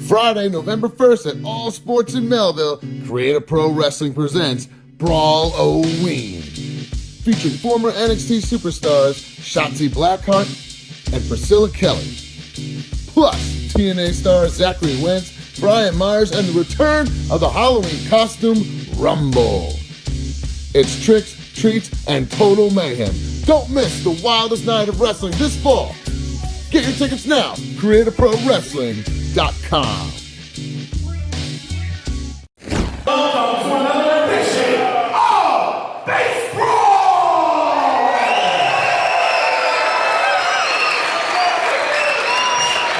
Friday, November 1st at All Sports in Melville, Creative Pro Wrestling presents BRAWL-O-WEEN, featuring former NXT superstars Shotzi Blackheart and Priscilla Kelly, plus TNA stars Zachary Wentz, Brian Myers, and the return of the Halloween costume Rumble. It's tricks, treats, and total mayhem. Don't miss the wildest night of wrestling this fall. Get your tickets now, CreativeProWrestling.com. Welcome to another edition of BaseBrawl!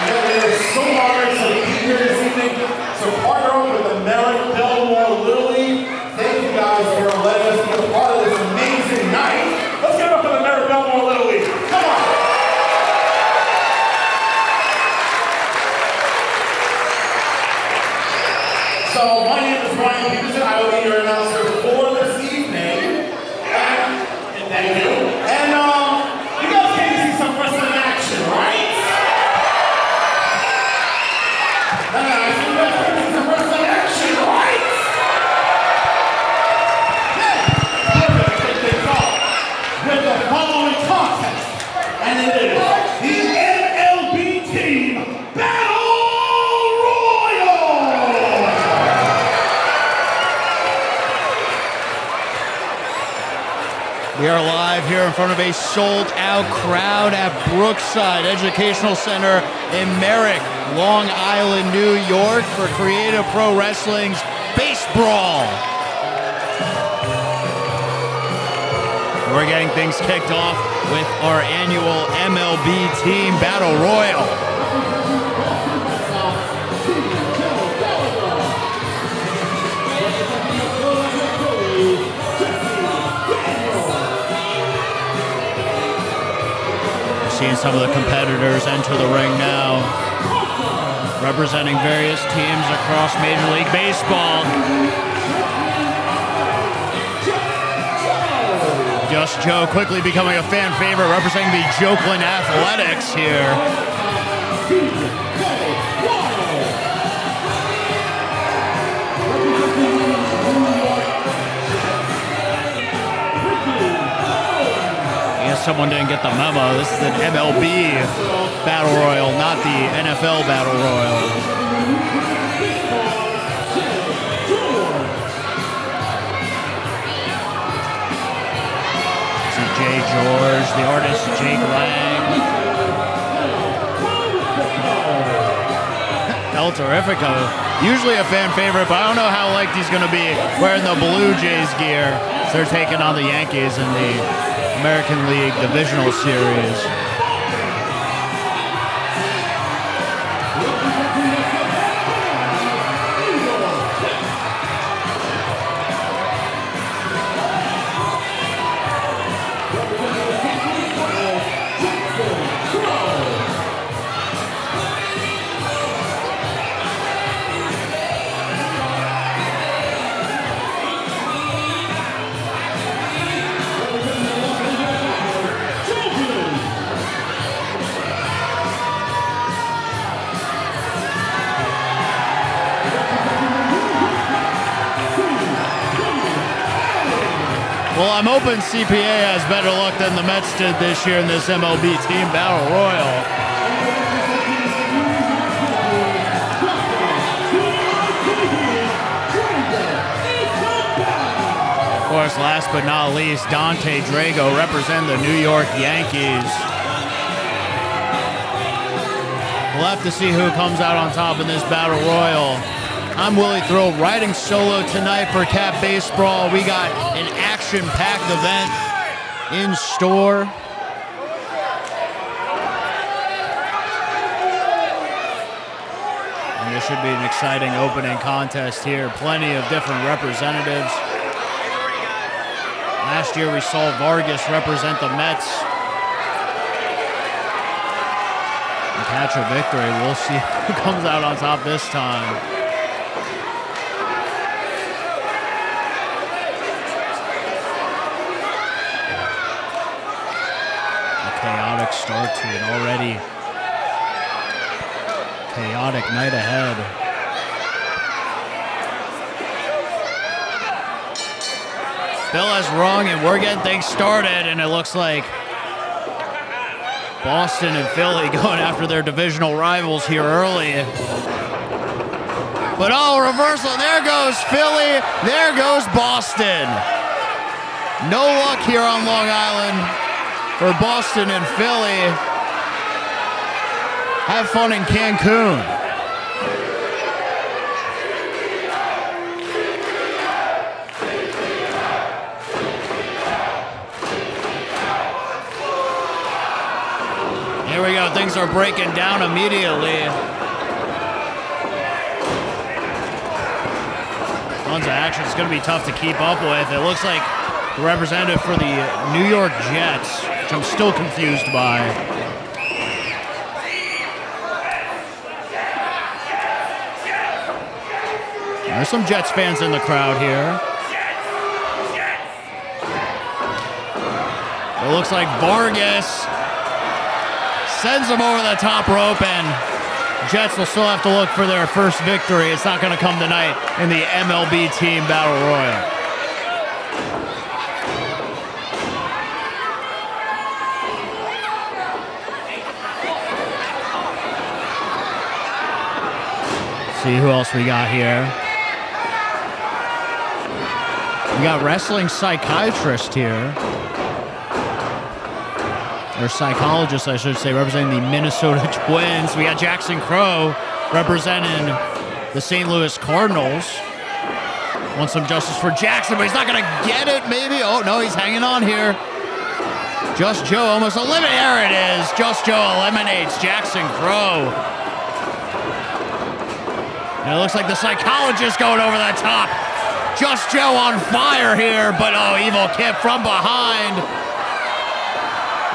We are so honored to be here this evening to partner with the Melville Lily. Thank you guys for letting us be a part of this amazing night. Let's give it up for the Melville Lily. Come on! So my name is Brian Peterson. I will be your announcer for this evening. And thank you. And you guys came to see some wrestling action, right? Nice. You guys came to see some wrestling action, right? Yeah. We're going to kick things off with the following contest. And it is the MLB team Battle We are live here in front of a sold-out crowd at Brookside Educational Center in Merrick, Long Island, New York for Creative Pro Wrestling's BaseBrawl. We're getting things kicked off with our annual MLB Team Battle Royal. Seeing some of the competitors enter the ring now, representing various teams across Major League Baseball. Just Joe quickly becoming a fan favorite, representing the Jokeland Athletics here. Someone didn't get the memo. This is an MLB Battle Royal, not the NFL Battle Royal. See Jay George, the artist Jake Lang. El Terrifico, usually a fan favorite, but I don't know how liked he's going to be wearing the Blue Jays gear. So they're taking on the Yankees in the American League Divisional Series. I'm hoping CPA has better luck than the Mets did this year in this MLB Team Battle Royal. Of course, last but not least, Dante Drago representing the New York Yankees. We'll have to see who comes out on top in this Battle Royal. I'm Willie Thrill, riding solo tonight for Cap BaseBrawl. We got an action-packed event in store. And this should be an exciting opening contest here. Plenty of different representatives. Last year we saw Vargas represent the Mets and catch a victory. We'll see who comes out on top this time. Chaotic start to an already chaotic night ahead. Bill has rung and we're getting things started, and it looks like Boston and Philly going after their divisional rivals here early. But oh, reversal, there goes Philly, there goes Boston. No luck here on Long Island for Boston and Philly. Have fun in Cancun. Here we go, things are breaking down immediately. Tons of action, it's gonna be tough to keep up with. It looks like the representative for the New York Jets, which I'm still confused by. There's some Jets fans in the crowd here. It looks like Vargas sends him over the top rope, and Jets will still have to look for their first victory. It's not going to come tonight in the MLB Team Battle Royal. See who else we got here. We got wrestling psychiatrist here. Or psychologist, I should say, representing the Minnesota Twins. We got Jackson Crow representing the St. Louis Cardinals. Want some justice for Jackson, but he's not going to get it, maybe. Oh, no, he's hanging on here. Just Joe almost eliminated. There it is. Just Joe eliminates Jackson Crow. And it looks like the psychologist going over the top. Just Joe on fire here, but oh, Evil Kip from behind.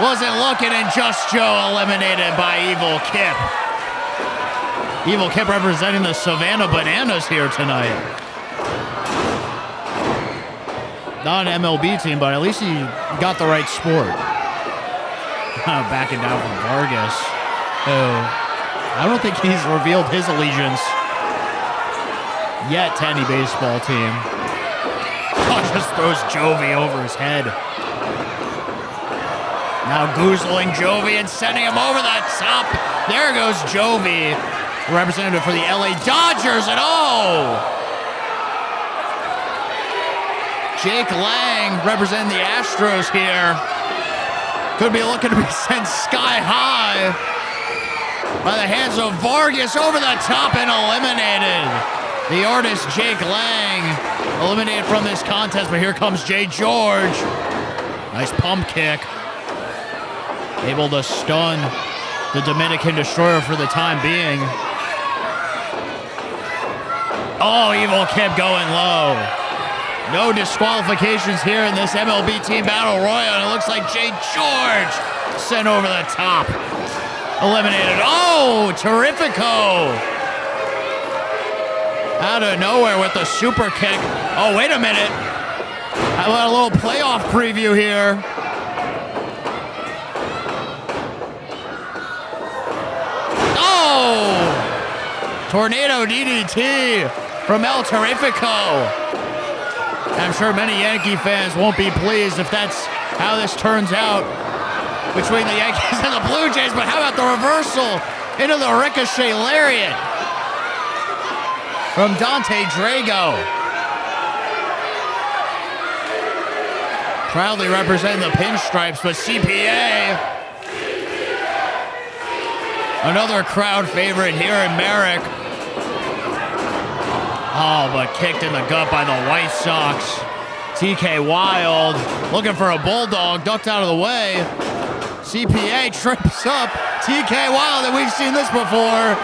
Wasn't looking, and Just Joe eliminated by Evil Kip. Evil Kip representing the Savannah Bananas here tonight. Not an MLB team, but at least he got the right sport. Backing down from Vargas. I don't think he's revealed his allegiance yet to any baseball team. Oh, just throws Jovi over his head. Now goozling Jovi and sending him over the top. There goes Jovi, representative for the LA Dodgers, and oh! Jake Lang representing the Astros here. Could be looking to be sent sky high by the hands of Vargas, over the top and eliminated. The artist Jake Lang eliminated from this contest, but here comes Jay George. Nice pump kick. Able to stun the Dominican Destroyer for the time being. Oh, Evil Kip going low. No disqualifications here in this MLB Team Battle Royal, and it looks like Jay George sent over the top. Eliminated. Oh, Terrifico. Out of nowhere with the super kick. Oh, wait a minute. I got a little playoff preview here. Oh! Tornado DDT from El Terrifico. I'm sure many Yankee fans won't be pleased if that's how this turns out between the Yankees and the Blue Jays, but how about the reversal into the ricochet lariat from Dante Drago. Proudly representing the pinstripes, but CPA, another crowd favorite here in Merrick. Oh, but kicked in the gut by the White Sox. TK Wild looking for a bulldog, ducked out of the way. CPA trips up TK Wild, and we've seen this before.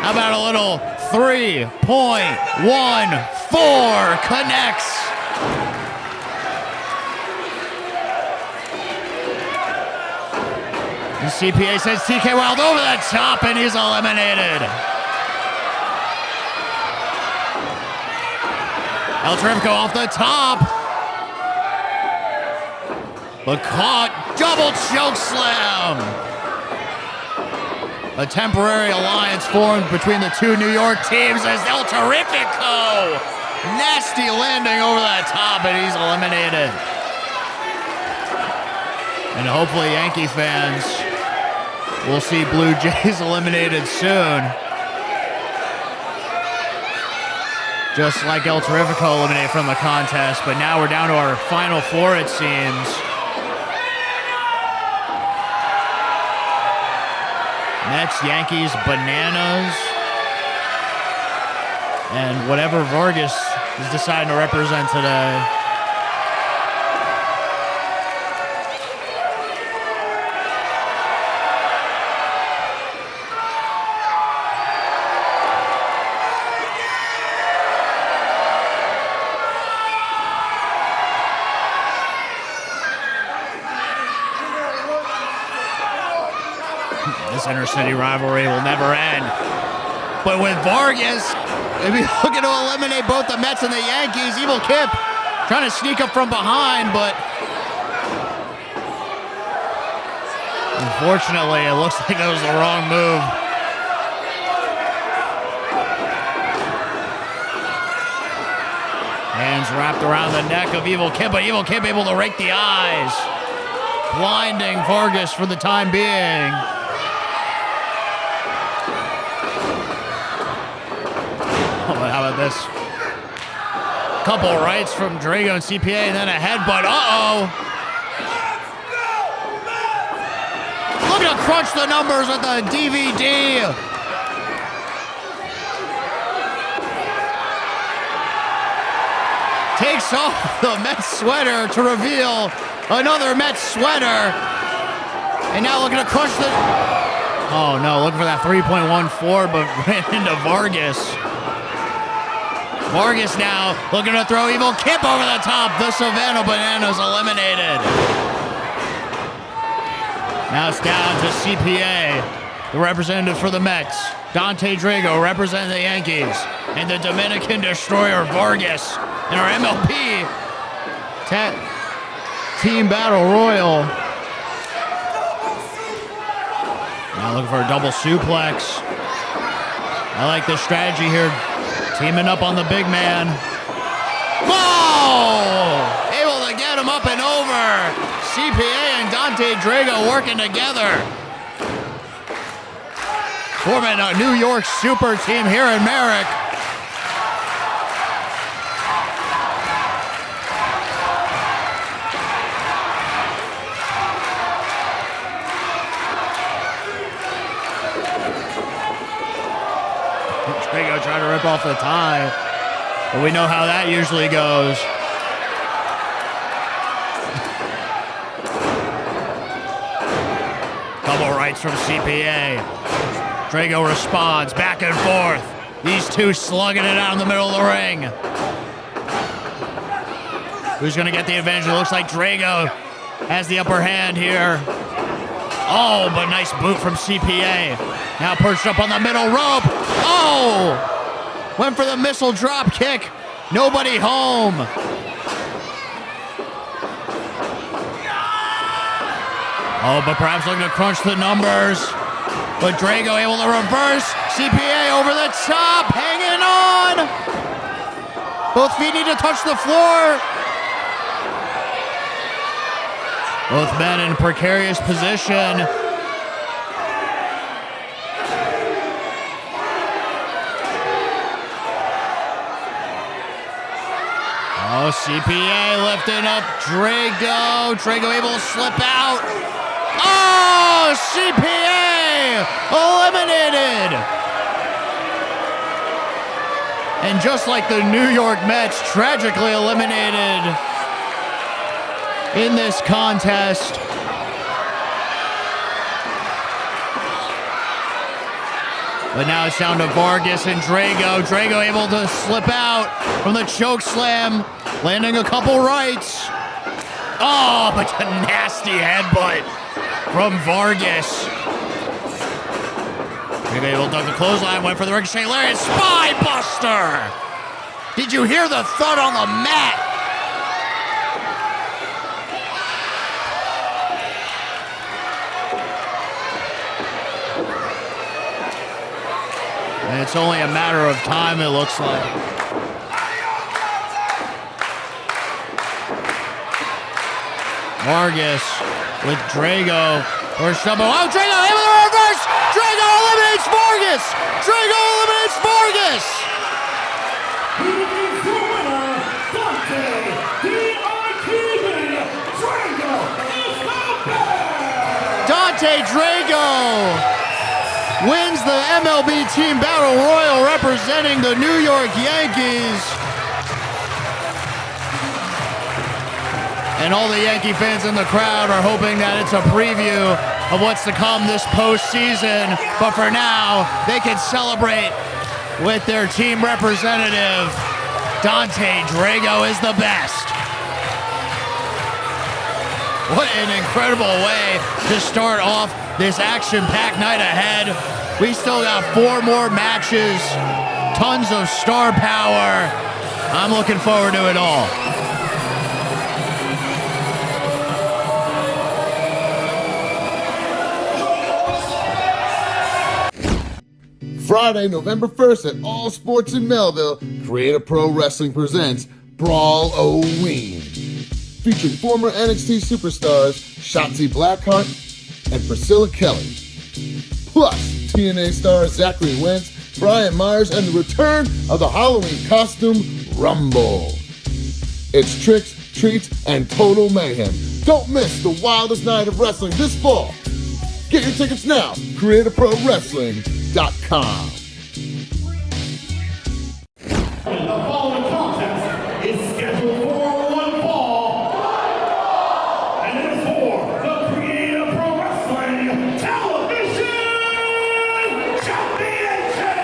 How about a little 3.14 connects. And CPA sends TK Wild over the top, and he's eliminated. El Terrifico off the top. But caught, double choke slam. A temporary alliance formed between the two New York teams as El Terrifico, nasty landing over the top, and he's eliminated. And hopefully Yankee fans will see Blue Jays eliminated soon. Just like El Terrifico eliminated from the contest, but now we're down to our final four, it seems. Mets, Yankees, Bananas, and whatever Vargas is deciding to represent today. This intercity rivalry will never end. But with Vargas, maybe looking to eliminate both the Mets and the Yankees. Evil Kip trying to sneak up from behind, but unfortunately, it looks like that was the wrong move. Hands wrapped around the neck of Evil Kip, but Evil Kip able to rake the eyes, blinding Vargas for the time being. How about this? Couple rights from Drago and CPA, and then a headbutt. Uh-oh. Looking to crunch the numbers with the DVD. Takes off the Mets sweater to reveal another Mets sweater. And now looking to crush the... Oh, no, looking for that 3.14, but ran into Vargas. Vargas now looking to throw Evil Kip over the top. The Savannah Bananas eliminated. Now it's down to CPA, the representative for the Mets. Dante Drago representing the Yankees. And the Dominican Destroyer Vargas in our MLB Team Battle Royal. Now looking for a double suplex. I like this strategy here. Teaming up on the big man. Whoa! Able to get him up and over. CPA and Dante Drago working together. Forming a New York super team here in Merrick. Drago trying to rip off the tie, but we know how that usually goes. Double rights from CPA. Drago responds, back and forth. These two slugging it out in the middle of the ring. Who's going to get the advantage? It looks like Drago has the upper hand here. Oh, but nice boot from CPA. Now perched up on the middle rope. Oh! Went for the missile drop kick. Nobody home. Oh, but perhaps looking to crunch the numbers. But Drago able to reverse. CPA over the top, hanging on. Both feet need to touch the floor. Both men in precarious position. Oh, CPA lifting up Drago. Drago able to slip out. Oh, CPA eliminated. And just like the New York Mets, tragically eliminated in this contest. But now it's down to Vargas and Drago. Drago able to slip out from the choke slam, landing a couple rights. Oh, but a nasty headbutt from Vargas. Drago able to duck the clothesline, went for the ricochet lariat. Spine buster! Did you hear the thud on the mat? And it's only a matter of time, it looks like. Vargas with Drago. Or Sebby. Oh, Drago able to reverse! Drago eliminates Vargas! Drago eliminates Vargas! Dante Drago wins the MLB Team Battle Royal representing the New York Yankees. And all the Yankee fans in the crowd are hoping that it's a preview of what's to come this postseason. But for now, they can celebrate with their team representative. Dante Drago is the best. What an incredible way to start off this action-packed night ahead. We still got 4 more matches, tons of star power. I'm looking forward to it all. Friday, November 1st at All Sports in Melville, Creative Pro Wrestling presents BRAWL-O-WEEN, featuring former NXT superstars Shotzi Blackheart and Priscilla Kelly, plus TNA stars Zachary Wentz, Brian Myers, and the return of the Halloween costume Rumble. It's tricks, treats, and total mayhem. Don't miss the wildest night of wrestling this fall. Get your tickets now, CreativeProWrestling.com. The following contest is scheduled for one fall. And it is for the Creative Pro Wrestling Television Championship!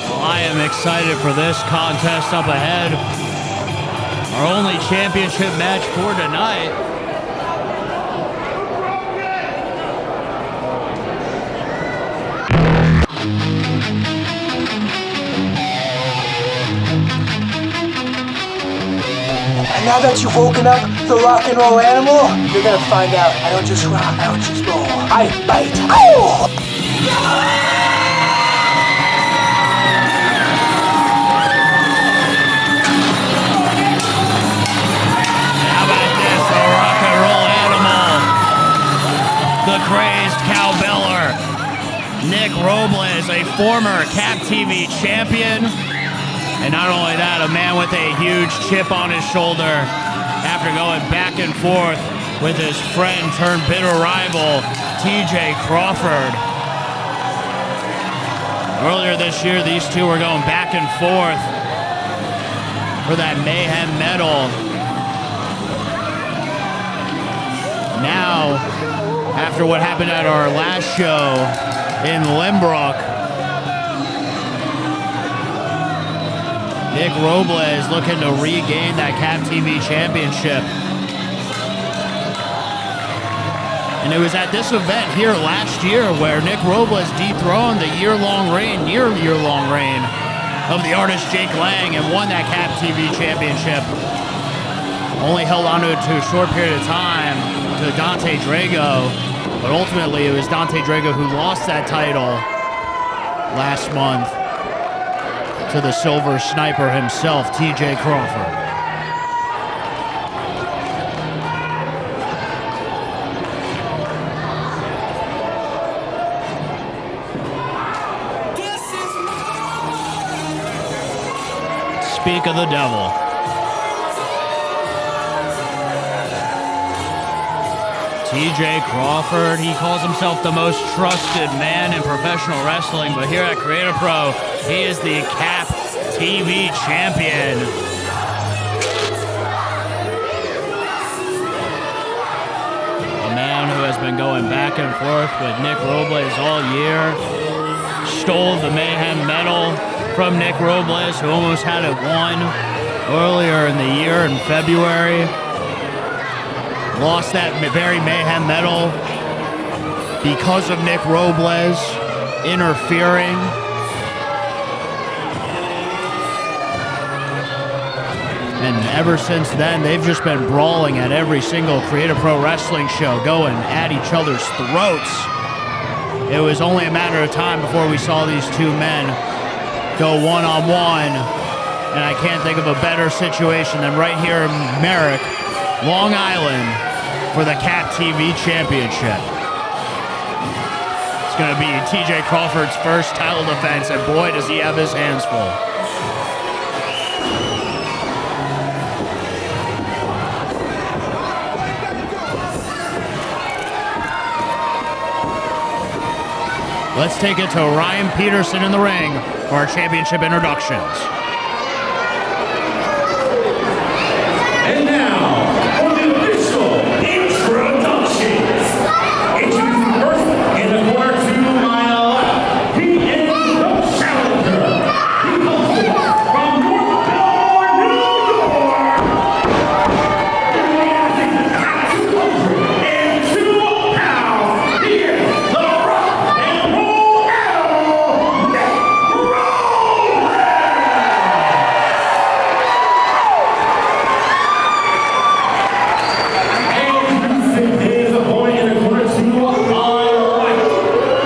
Well, I am excited for this contest up ahead. Our only championship match for tonight. And now that you've woken up the rock and roll animal, you're gonna find out I don't just rock, I don't just roll. I bite. Oh! The crazed cowbeller, Nick Robles, a former Cap TV champion. And not only that, a man with a huge chip on his shoulder after going back and forth with his friend turned bitter rival, TJ Crawford. Earlier this year, these two were going back and forth for that Mayhem medal. Now, after what happened at our last show in Limbrook, Nick Robles looking to regain that Cap TV championship. And it was at this event here last year where Nick Robles dethroned the year-long reign of the artist Jake Lang and won that Cap TV championship. Only held on to it to a short period of time to Dante Drago, but ultimately it was Dante Drago who lost that title last month to the Silver Sniper himself, TJ Crawford. Speak of the devil. TJ Crawford, he calls himself the most trusted man in professional wrestling, but here at Create A Pro, he is the Cap TV champion. A man who has been going back and forth with Nick Robles all year, stole the Mayhem medal from Nick Robles, who almost had it won earlier in the year in February. Lost that very Mayhem medal because of Nick Robles interfering. And ever since then, they've just been brawling at every single Create A Pro Wrestling show, going at each other's throats. It was only a matter of time before we saw these two men go one-on-one, and I can't think of a better situation than right here in Merrick, Long Island, for the Cap TV Championship. It's going to be TJ Crawford's first title defense, and boy, does he have his hands full. Let's take it to Ryan Peterson in the ring for our championship introductions. And now, for the official introductions. Introducing first in the corner to my left, he is the challenger. He comes to us from North Belmore, New York. Weighing at 202 pounds, he is the Rock and Roll Animal, Nick Robles. Introducing his opponent in the corner to my right.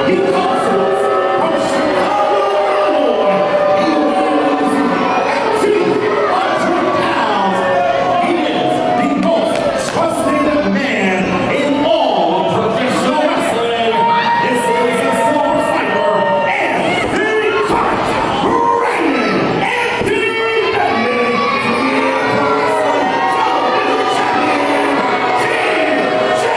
He comes to us from Chicago, Illinois. He weighs at 200 pounds. He is the most trusted man in all of professional wrestling. This is the Silver Sniper and the current reigning and defending television champion, TJ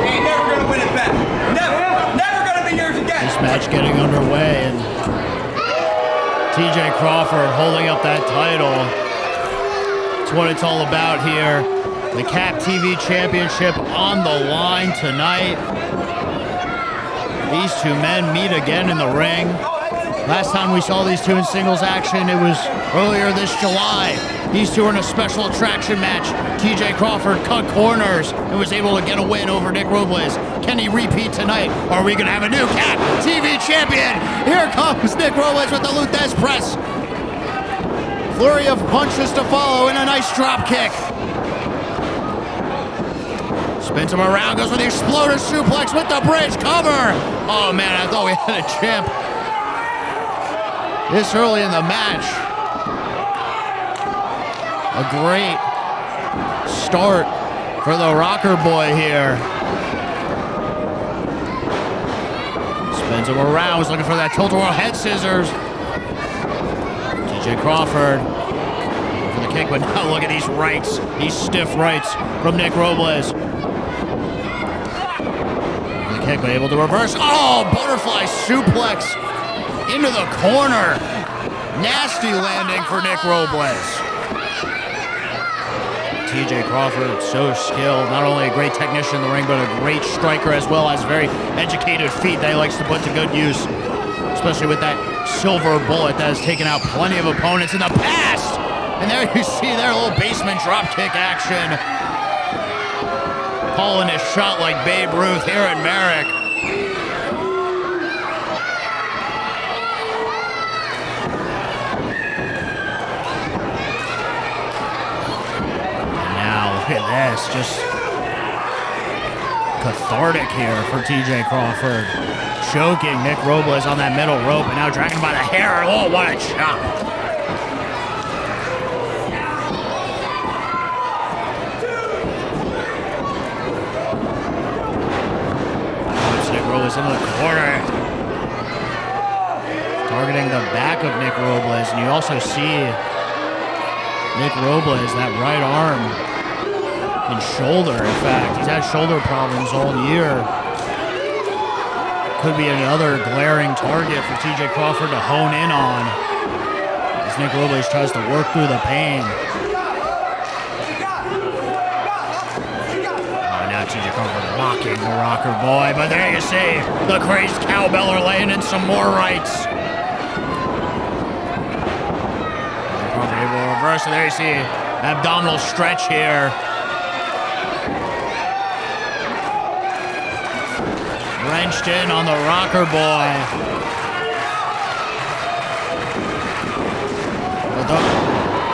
Ain't never gonna win it back. Never gonna be yours again. This match getting underway, and TJ Crawford holding up that title. It's what it's all about here. The Cap TV Championship on the line tonight. These two men meet again in the ring. Last time we saw these two in singles action, it was earlier this July. These two are in a special attraction match. TJ Crawford cut corners and was able to get a win over Nick Robles. Can he repeat tonight? Are we going to have a new Cap TV champion? Here comes Nick Robles with the Luthez press. Flurry of punches to follow and a nice drop kick. Spins him around, goes with the exploder suplex with the bridge cover. Oh man, I thought we had a champ this early in the match. A great start for the Rocker Boy here. Spins him around, was looking for that tilt-a-whirl head scissors. TJ Crawford for the kick, but now look at these rights, these stiff rights from Nick Robles. The kick, but able to reverse. Oh, butterfly suplex into the corner. Nasty landing for Nick Robles. TJ Crawford, so skilled. Not only a great technician in the ring, but a great striker as well as very educated feet that he likes to put to good use. Especially with that silver bullet that has taken out plenty of opponents in the past. And there you see their little basement drop kick action. Calling his shot like Babe Ruth here at Merrick. And now, look at this. Just cathartic here for TJ Crawford. Choking Nick Robles on that middle rope and now dragging him by the hair. Oh, what a chop. Nick Robles into the corner. Targeting the back of Nick Robles. And you also see Nick Robles, that right arm and shoulder. In fact, he's had shoulder problems all year. Could be another glaring target for TJ Crawford to hone in on as Nick Robles tries to work through the pain. Oh, now TJ Crawford locking the rocker boy, but there you see the crazed cowbeller laying in some more rights. Crawford able to reverse, and there you see abdominal stretch here. Wrenched in on the rocker boy. But the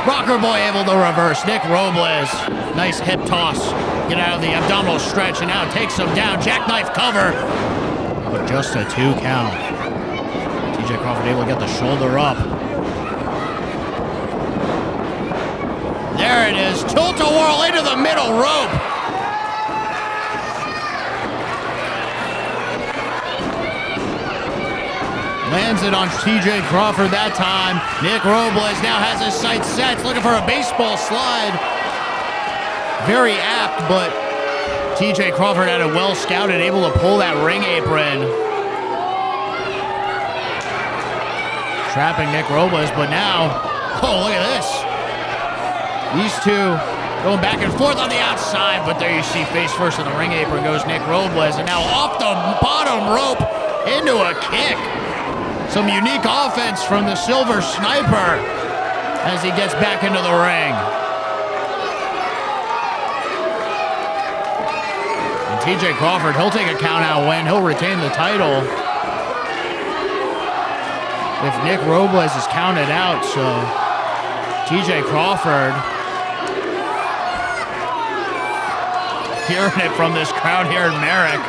rocker boy able to reverse. Nick Robles, nice hip toss. Get out of the abdominal stretch and now takes him down. Jackknife cover. But just a 2 count. TJ Crawford able to get the shoulder up. There it is. Tilt-a-whirl into the middle rope. Lands it on TJ Crawford that time. Nick Robles now has his sights set, looking for a baseball slide. Very apt, but TJ Crawford had it well scouted, able to pull that ring apron. Trapping Nick Robles, but now, oh, look at this. These two going back and forth on the outside, but there you see face first in the ring apron goes Nick Robles, and now off the bottom rope into a kick. Some unique offense from the Silver Sniper as he gets back into the ring. And TJ Crawford, he'll take a count-out win. He'll retain the title if Nick Robles is counted out. So TJ Crawford, hearing it from this crowd here in Merrick.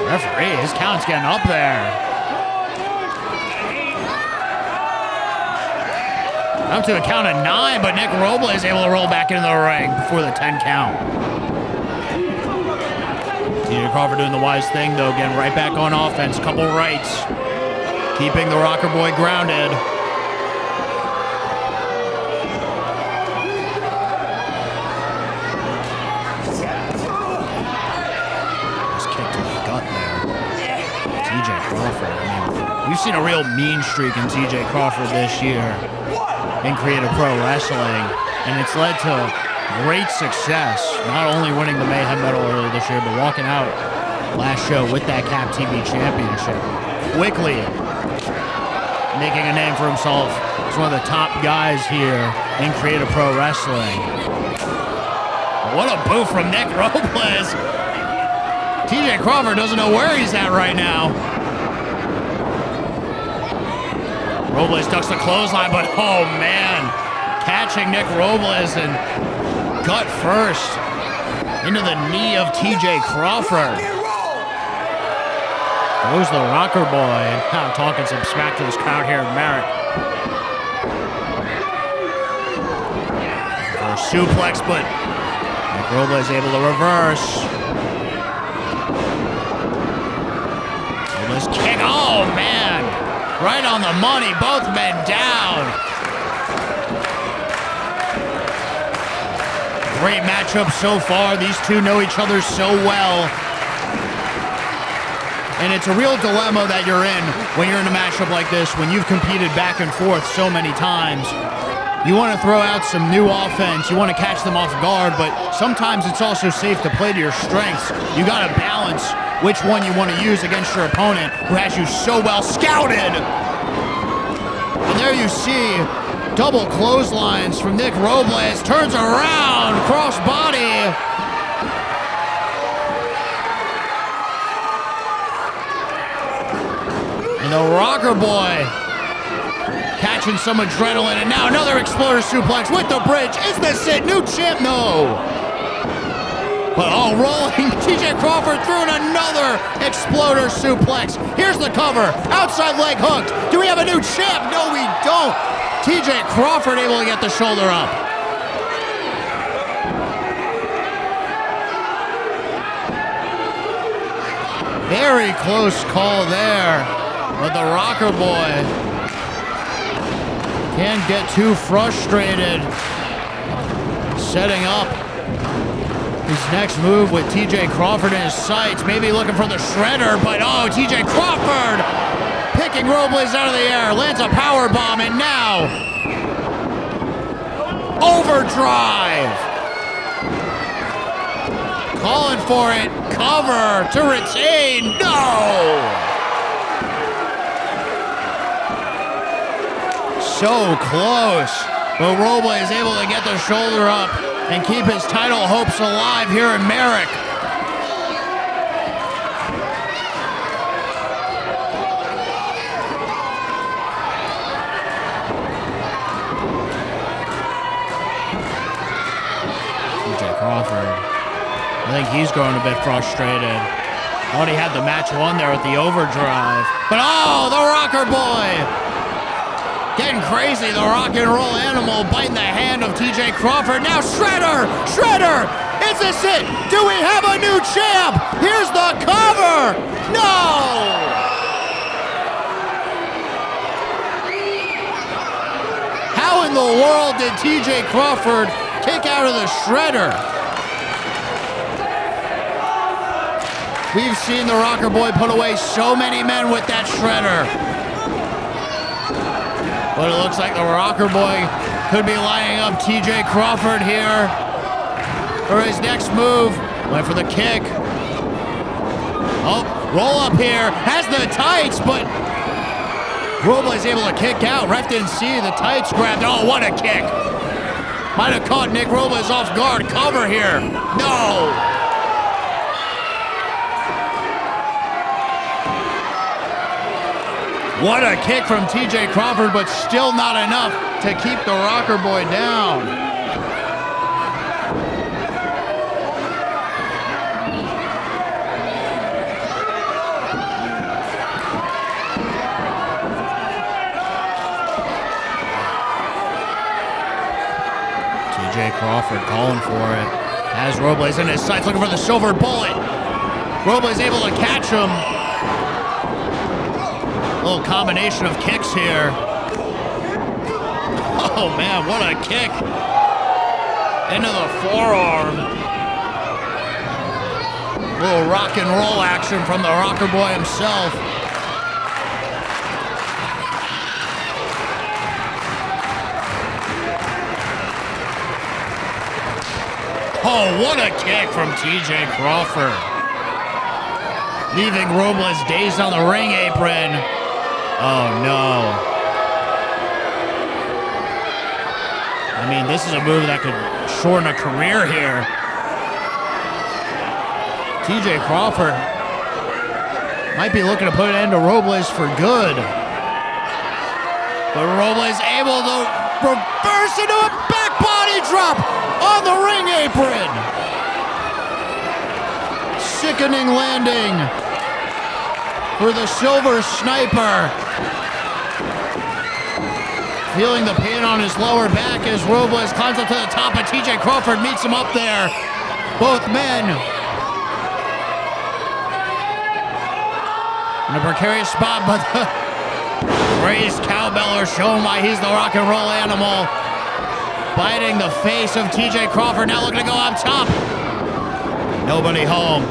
Referee, his count's getting up there. Up to a count of 9, but Nick Robles is able to roll back into the ring before the 10 count. TJ Crawford doing the wise thing, though, getting right back on offense. Couple rights, keeping the rocker boy grounded. We've seen a real mean streak in TJ Crawford this year in creative pro wrestling, and it's led to great success, not only winning the Mayhem medal earlier this year, but walking out last show with that Cap TV championship. Quickly making a name for himself as one of the top guys here in creative pro wrestling. What a boot from Nick Robles. TJ Crawford doesn't know where he's at right now. Robles ducks the clothesline, but oh man, catching Nick Robles and gut first into the knee of TJ Crawford. Goes the rocker boy, and now talking some smack to this crowd here in Merrick. For a suplex, but Nick Robles able to reverse. Robles kick, oh man! Right on the money, both men down. Great matchup so far. These two know each other so well. And it's a real dilemma that you're in when you're in a matchup like this, when you've competed back and forth so many times. You want to throw out some new offense. You want to catch them off guard, but sometimes it's also safe to play to your strengths. You got to balance which one you want to use against your opponent who has you so well scouted. there you see double clotheslines from Nick Robles. Turns around, cross body. And the Rocker Boy catching some adrenaline. And now another Exploder suplex with the bridge. Is this it? New champ? No. But oh, rolling TJ Crawford through another Exploder suplex. Here's the cover. Outside leg hooked. Do we have a new champ? No, we don't. TJ Crawford able to get the shoulder up. Very close call there. But the Rocker Boy can't get too frustrated. Setting up his next move with TJ Crawford in his sights. Maybe looking for the shredder, but oh, TJ Crawford picking Robles out of the air. Lands a power bomb, and now overdrive. Calling for it. Cover to retain. No! So close. But Robles is able to get the shoulder up and keep his title hopes alive here in Merrick. TJ Crawford, I think he's growing a bit frustrated. Thought he had the match won there with the overdrive. But oh, the Rocker Boy! Getting crazy, the rock and roll animal biting the hand of TJ Crawford. Now Shredder! Shredder! Is this it? Do we have a new champ? Here's the cover! No! How in the world did TJ Crawford kick out of the Shredder? We've seen the Rocker Boy put away so many men with that Shredder. But it looks like the Rocker Boy could be lining up TJ Crawford here for his next move. Went for the kick. Oh, roll up here. Has the tights, but Robles able to kick out. Ref didn't see the tights grabbed. Oh, what a kick. Might have caught Nick Robles off guard. Cover here. No. What a kick from TJ Crawford, but still not enough to keep the Rocker Boy down. TJ Crawford calling for it. Has Robles in his sights, looking for the silver bullet. Robles able to catch him. Little combination of kicks here. Oh man, what a kick. Into the forearm. Little rock and roll action from the Rocker Boy himself. Oh, what a kick from TJ Crawford. Leaving Robles dazed on the ring apron. Oh no. I mean, this is a move that could shorten a career here. TJ Crawford might be looking to put an end to Robles for good. But Robles able to reverse into a back body drop on the ring apron. Sickening landing for the Silver Sniper. Feeling the pain on his lower back as Robles climbs up to the top, and TJ Crawford meets him up there. Both men in a precarious spot, but the raised cowbeller showing why he's the rock and roll animal. Biting the face of TJ Crawford, now looking to go up top. Nobody home.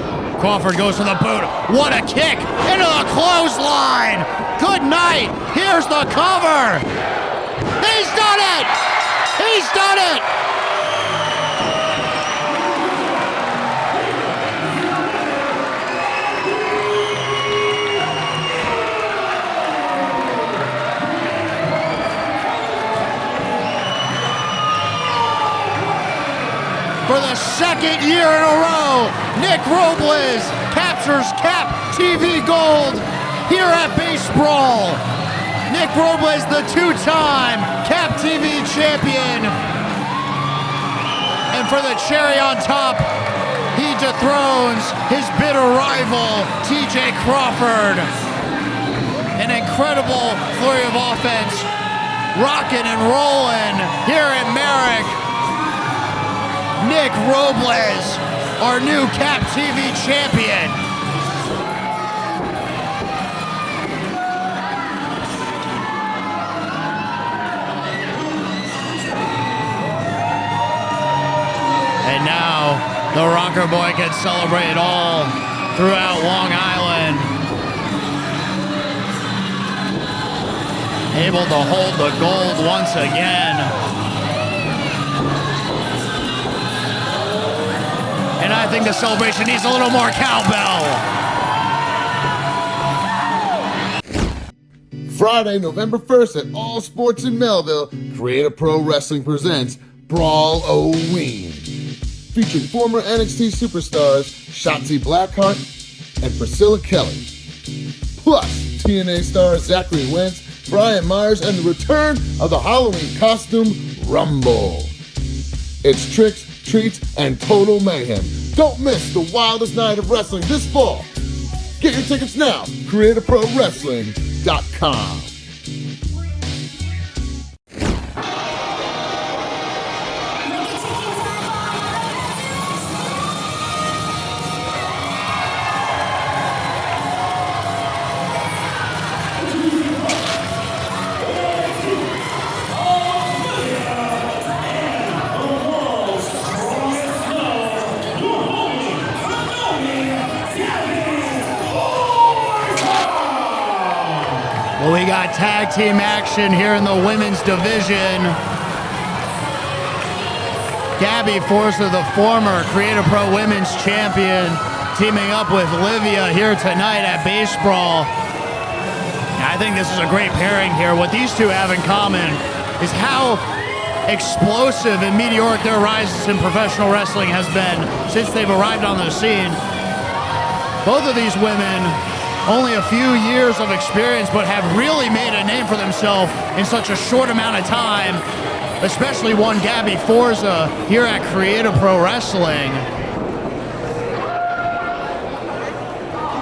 Crawford goes for the boot. What a kick into the clothesline. Good night. Here's the cover. He's done it. He's done it. for the second year in a row. Nick Robles captures Cap TV Gold here at BaseBrawl. Nick Robles, the two-time Cap TV champion. And for the cherry on top, he dethrones his bitter rival, TJ Crawford. An incredible flurry of offense, rocking and rolling here at Merrick. Nick Robles, our new Cap TV champion. And now the Rocker Boy can celebrate it all throughout Long Island. Able to hold the gold once again. And I think the celebration needs a little more cowbell. Friday, November 1st at All Sports in Melville, Creator Pro Wrestling presents BRAWL-O-WEEN, featuring former NXT superstars Shotzi Blackheart and Priscilla Kelly. Plus, TNA stars Zachary Wentz, Brian Myers, and the return of the Halloween costume Rumble. It's tricks, treats, and total mayhem. Don't miss the wildest night of wrestling this fall. Get your tickets now, CreatorProWrestling.com. Well, we got tag team action here in the women's division. Gabby Forza, the former Creator Pro Women's Champion, teaming up with Livyah here tonight at BaseBrawl. I think this is a great pairing here. What these two have in common is how explosive and meteoric their rise in professional wrestling has been since they've arrived on the scene. Both of these women, only a few years of experience, but have really made a name for themselves in such a short amount of time, especially one Gabby Forza here at Creator Pro Wrestling.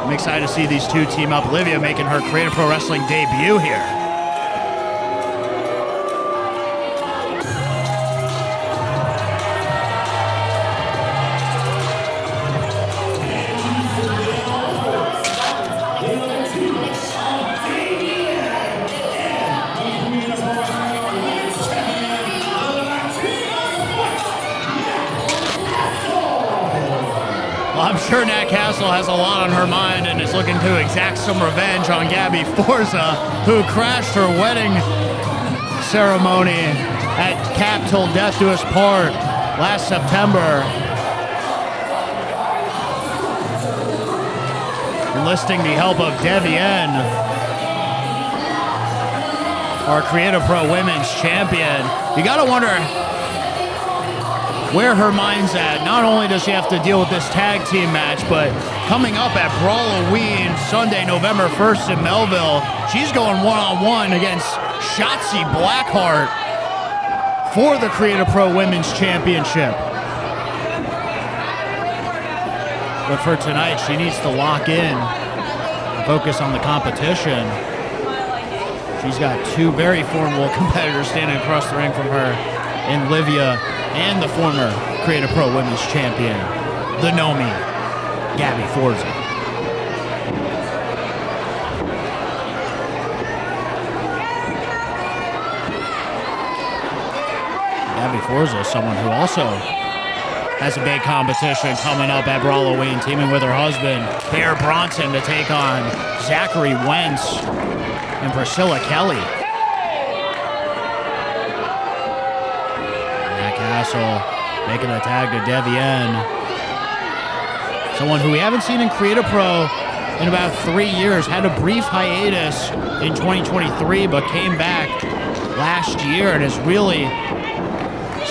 I'm excited to see these two team up. Livyah making her Creator Pro Wrestling debut here. I'm sure Nat Casale has a lot on her mind and is looking to exact some revenge on Gabby Forza, who crashed her wedding ceremony at Cap Till Death Do Us Part last September, enlisting the help of Davienne, our Creator Pro Women's Champion. You gotta wonder where her mind's at. Not only does she have to deal with this tag team match, but coming up at BRAWL-O-WEEN Sunday, November 1st in Melville, she's going one-on-one against Shotzi Blackheart for the Creator Pro Women's Championship. But for tonight, she needs to lock in and focus on the competition. She's got two very formidable competitors standing across the ring from her in Livyah and the former Creator Pro Women's Champion, the Nomi, Gabby Forza. Gabby Forza is someone who also has a big competition coming up at BRAWL-O-WEEN, teaming with her husband, Bronson, to take on Zachary Wentz and Priscilla Kelly. Casale making a tag to Davienne. Someone who we haven't seen in Creator Pro in about 3 years. Had a brief hiatus in 2023, but came back last year and has really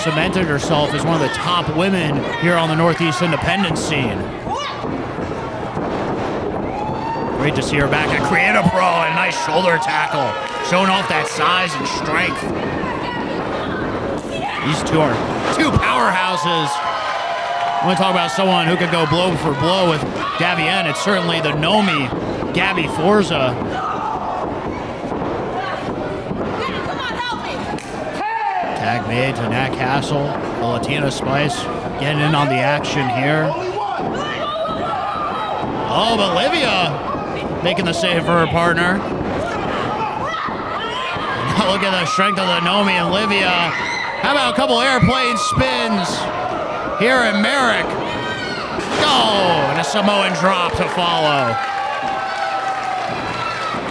cemented herself as one of the top women here on the Northeast independent scene. Great to see her back at Creative Pro, and a nice shoulder tackle, showing off that size and strength. These two are two powerhouses. I want to talk about someone who could go blow for blow with Davienne. It's certainly the Nomi, Gabby Forza. Tag made to Nat Castle, the Latina Spice getting in on the action here. Oh, but Livyah making the save for her partner. Now look at the strength of the Nomi and Livyah. How about a couple airplane spins here in Merrick? Oh, and a Samoan drop to follow.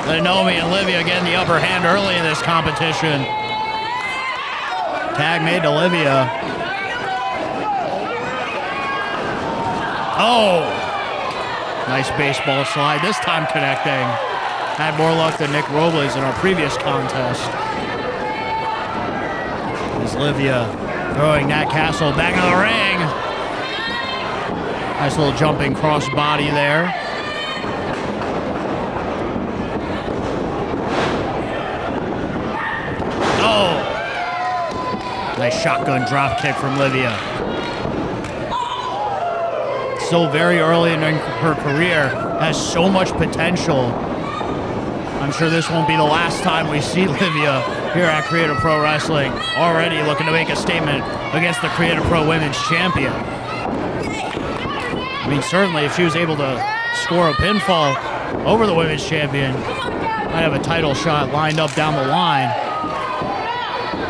The Nomi and Livyah getting the upper hand early in this competition. Tag made to Livyah. Oh! Nice baseball slide, this time connecting. Had more luck than Nick Robles in our previous contest. Here's Livyah throwing Nat Castle back in the ring. Nice little jumping cross body there. Oh! Nice shotgun drop kick from Livyah. Still very early in her career, has so much potential. I'm sure this won't be the last time we see Livyah here at Creative Pro Wrestling. Already looking to make a statement against the Creative Pro Women's Champion. I mean, certainly if she was able to score a pinfall over the Women's Champion, might have a title shot lined up down the line.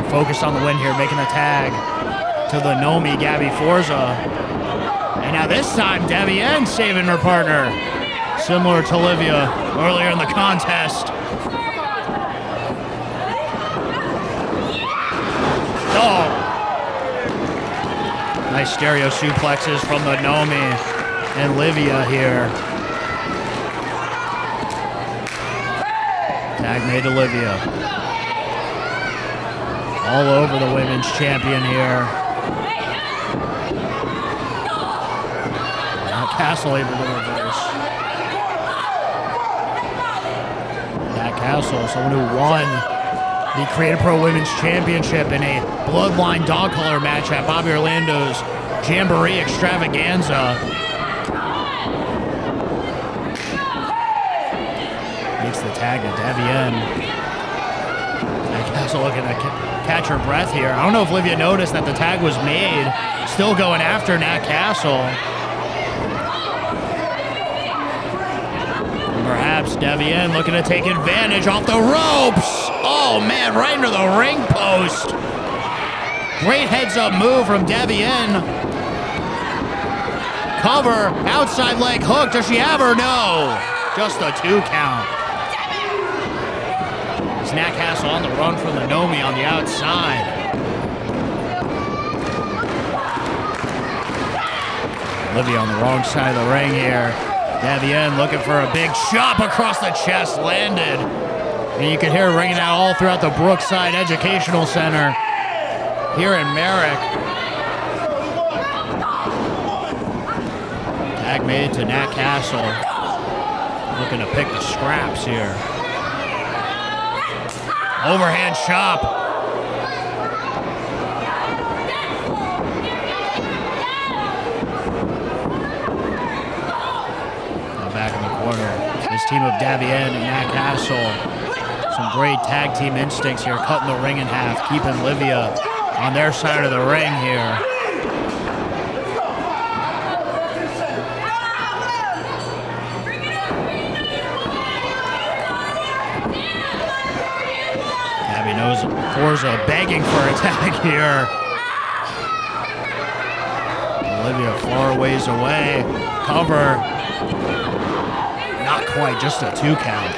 Focused on the win here, making the tag to the Nomi, Gabby Forza. And now this time, Davienne saving her partner. Similar to Livyah earlier in the contest. Oh! Nice stereo suplexes from the Nomi and Livyah here. Tag made to Livyah. All over the Women's Champion here. Castle able to reverse. Nat Castle, someone who won the Creative Pro Women's Championship in a Bloodline dog collar match at Bobby Orlando's Jamboree Extravaganza. Makes the tag to Davienne. Nat Castle looking to catch her breath here. I don't know if Livyah noticed that the tag was made. Still going after Nat Castle. Perhaps Davienne looking to take advantage off the ropes. Oh man, right into the ring post. Great heads up move from Davienne. Cover, outside leg hook. Does she have her? No. Just a 2 count. It's Nat Castle on the run from the Nomi on the outside. Livyah on the wrong side of the ring here. Davienne looking for a big chop across the chest, landed. And you can hear it ringing out all throughout the Brookside Educational Center here in Merrick. Tag made to Nat Castle. Looking to pick the scraps here. Overhand chop. This team of Davienne and Nat Castle. Some great tag team instincts here, cutting the ring in half, keeping Livyah on their side of the ring here. Gabby knows Forza begging for a tag here. Livyah far ways away. Cover. Not quite, just a 2 count.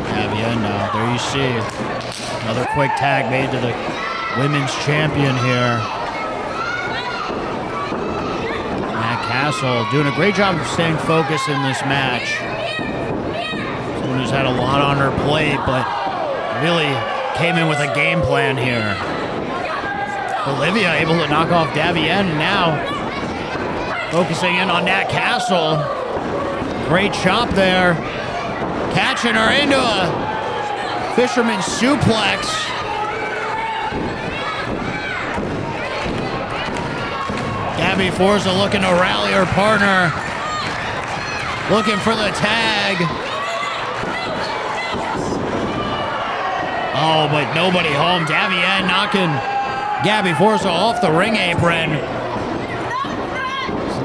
Davienne now, there you see. Another quick tag made to the Women's Champion here. Nat Castle doing a great job of staying focused in this match. someone who's had a lot on her plate, but really came in with a game plan here. Livyah able to knock off Davienne, and now focusing in on Nat Castle. Great chop there. Catching her into a fisherman suplex. Gabby Forza looking to rally her partner. Looking for the tag. Oh, but nobody home. Davienne knocking Gabby Forza off the ring apron.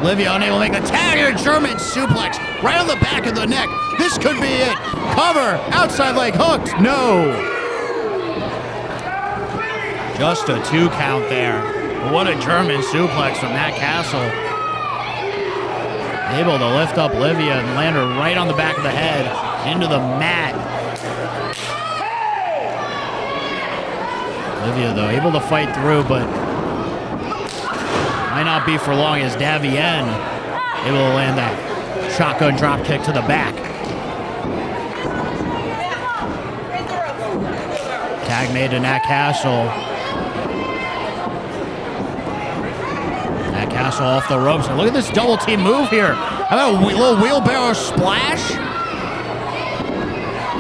Livyah unable to make the tag here. German suplex right on the back of the neck. This could be it. Cover. Outside leg hooked. No. Just a 2 count there. But what a German suplex from Nat Castle. Able to lift up Livyah and land her right on the back of the head into the mat. Livyah, though, able to fight through, but might not be for long as Davienne able to land that shotgun drop kick to the back. Tag made to Nat Castle. Nat Castle off the ropes. And look at this double team move here. How about a little wheelbarrow splash?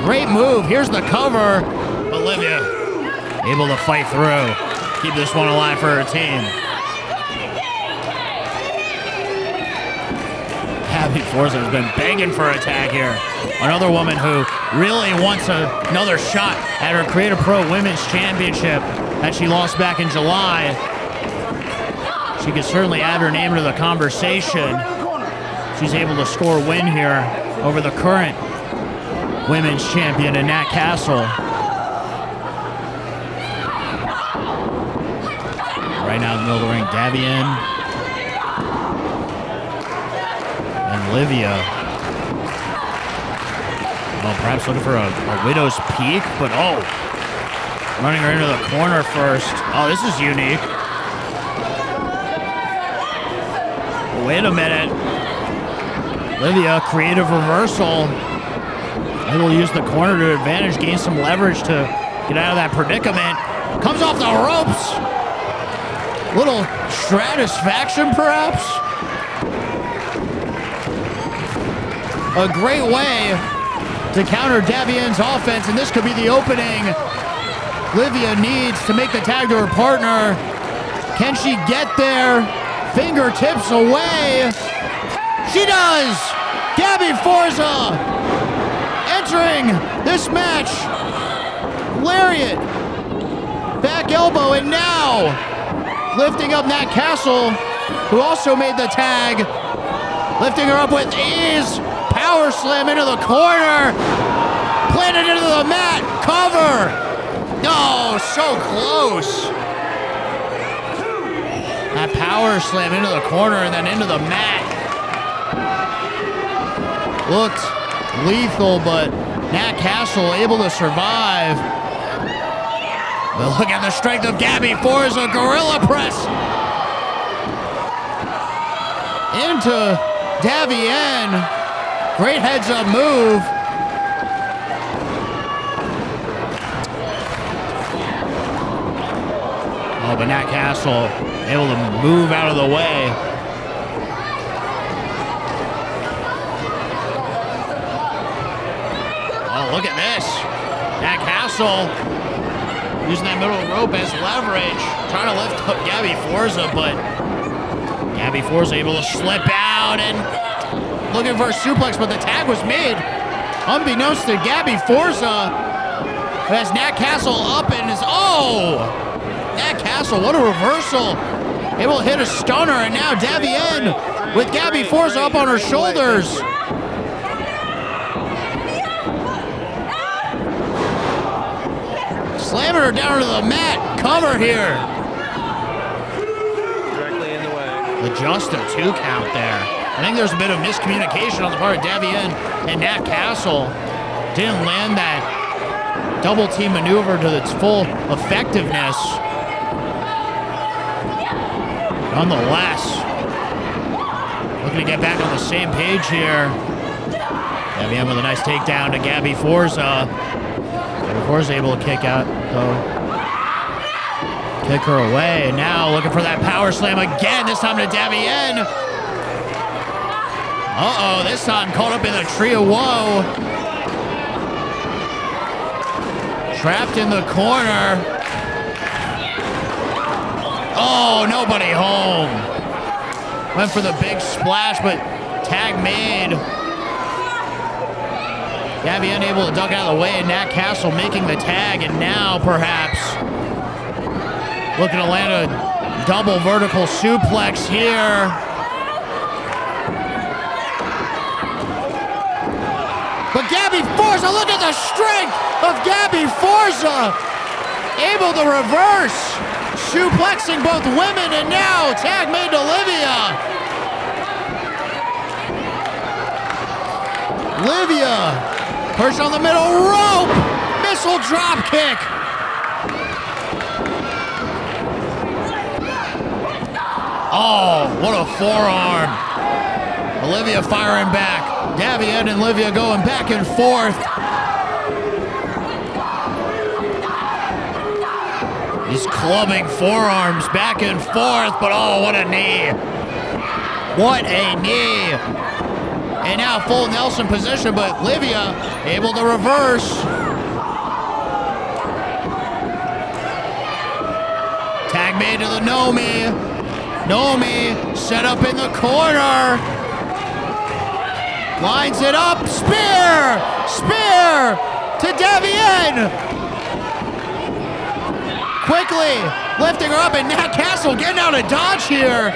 Great move. Here's the cover. Livyah able to fight through. Keep this one alive for her team. Gabby Forza has been begging for a tag here. Another woman who really wants another shot at her Creative Pro Women's Championship that she lost back in July. She could certainly add her name to the conversation. She's able to score a win here over the current women's champion in Nat Castle. Right now in the middle of the ring, Davienne and Livyah. Well, perhaps looking for a widow's peak, but running her into the corner first. Oh, this is unique. Wait a minute. Livyah, creative reversal. Able to use the corner to advantage, gain some leverage to get out of that predicament. Comes off the ropes. Little stratisfaction, perhaps. A great way to counter Davienne's offense, and this could be the opening Livyah needs to make the tag to her partner. Can she get there? Fingertips away. She does! Gabby Forza entering this match. Lariat. Back elbow, and now lifting up Nat Castle, who also made the tag. Lifting her up with ease. Power slam into the corner. Planted into the mat. Cover. Oh, so close. That power slam into the corner and then into the mat. Looked lethal, but Nat Castle able to survive. But look at the strength of Gabby Forza. Gorilla press into Davienne. Great heads up move. Oh, but Nat Castle able to move out of the way. Oh, look at this. Nat Castle using that middle rope as leverage. Trying to lift up Gabby Forza, but Gabby Forza able to slip out and looking for a suplex, but the tag was made. Unbeknownst to Gabby Forza, who has Nat Castle up and is, Nat Castle, what a reversal. Able to hit a stunner, and now Davienne with Gabby Forza up on her shoulders. Slamming her down to the mat. Cover here. Directly in the way. Just a 2 count there. I think there's a bit of miscommunication on the part of Davienne and Nat Castle. Didn't land that double team maneuver to its full effectiveness. Nonetheless, looking to get back on the same page here. Davienne with a nice takedown to Gabby Forza. Gabby Forza able to kick out, kick her away, and now looking for that power slam again, this time to Davienne. Uh-oh, this time caught up in the tree of woe. Trapped in the corner. Oh, nobody home. Went for the big splash, but tag made. Gabby unable to duck out of the way, and Nat Castle making the tag, and now perhaps looking to land a double vertical suplex here. But Gabby Forza, look at the strength of Gabby Forza. Able to reverse, suplexing both women, and now tag made to Livyah. Livyah, perched on the middle rope, missile drop kick. Oh, what a forearm. Livyah firing back. Davienne and Livyah going back and forth. He's clubbing forearms back and forth, but oh, what a knee. What a knee. And now full Nelson position, but Livyah able to reverse. Tag made to the Nomi. Nomi set up in the corner. Lines it up. Spear! Spear to Davienne. Quickly lifting her up, and Nat Castle getting out of dodge here.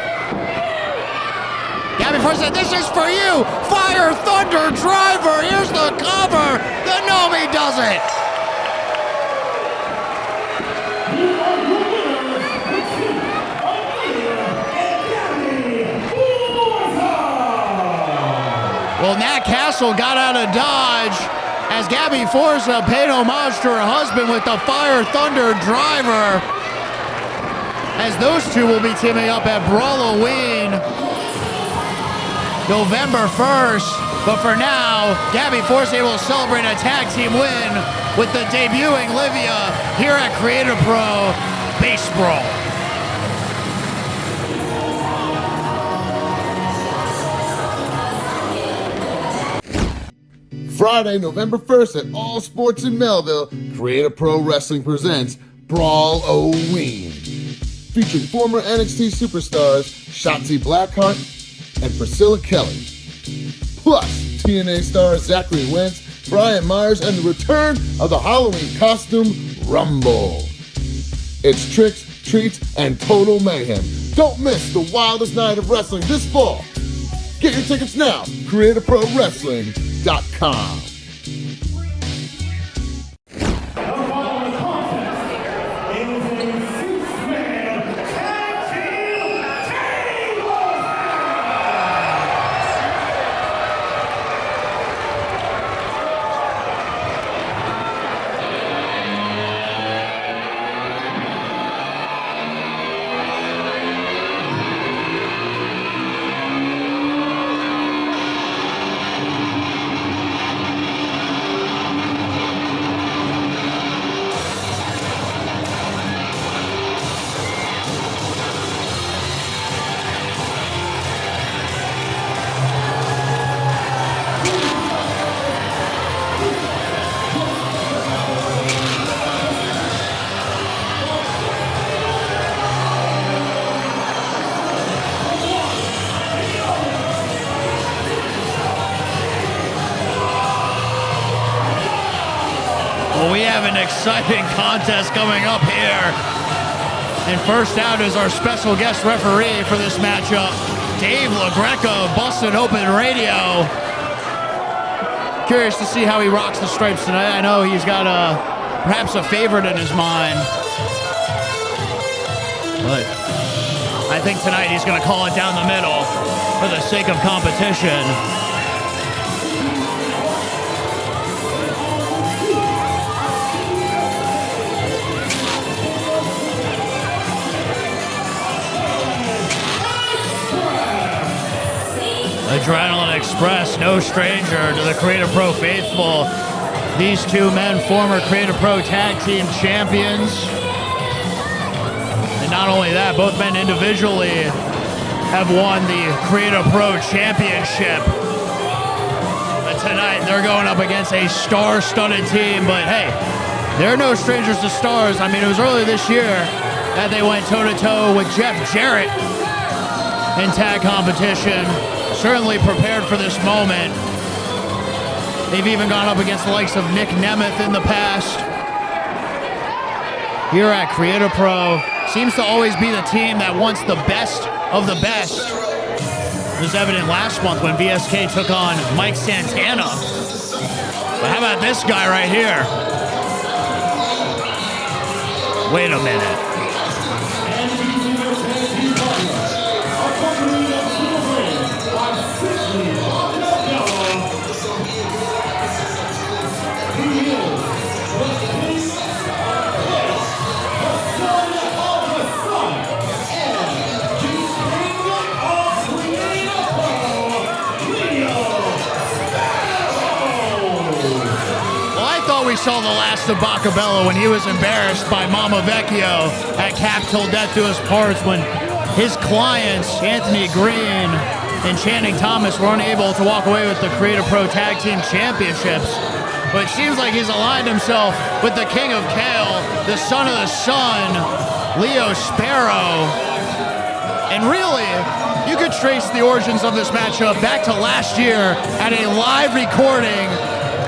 Gabby Forza, this is for you. Fire Thunder Driver. Here's the cover. The Nomi does it. Well, Nat Castle got out of dodge as Gabby Forza paid homage to her husband with the Fire Thunder Driver, as those two will be teaming up at BRAWL-O-WEEN November 1st. But for now, Gabby Forza able to celebrate a tag team win with the debuting Livyah here at Creative Pro BaseBrawl. Friday, November 1st at All Sports in Melville, Creative Pro Wrestling presents BRAWL-O-WEEN, featuring former NXT superstars Shotzi Blackheart and Priscilla Kelly, plus TNA stars Zachary Wentz, Brian Myers, and the return of the Halloween costume Rumble. It's tricks, treats, and total mayhem. Don't miss the wildest night of wrestling this fall. Get your tickets now, CreativeProWrestling.com. Well, we have an exciting contest coming up here. And first out is our special guest referee for this matchup, Dave LaGreca of Busted Open Radio. Curious to see how he rocks the stripes tonight. I know he's got perhaps a favorite in his mind. But I think tonight he's going to call it down the middle for the sake of competition. Adrenaline Express, no stranger to the Creative Pro faithful. These two men, former Creative Pro Tag Team champions. And not only that, both men individually have won the Creative Pro Championship. But tonight, they're going up against a star-studded team. But hey, they're no strangers to stars. I mean, it was earlier this year that they went toe-to-toe with Jeff Jarrett in tag competition. Certainly prepared for this moment. They've even gone up against the likes of Nick Nemeth in the past. Here at Creative Pro, seems to always be the team that wants the best of the best. It was evident last month when VSK took on Mike Santana. But how about this guy right here? Wait a minute. We saw the last of Bakabella when he was embarrassed by Mama Vecchio at Cap Till Death Do Us Parts when his clients, Anthony Green and Channing Thomas, were unable to walk away with the Creative Pro Tag Team Championships. But it seems like he's aligned himself with the King of Kale, the Son of the Sun, Leo Sparrow. And really, you could trace the origins of this matchup back to last year at a live recording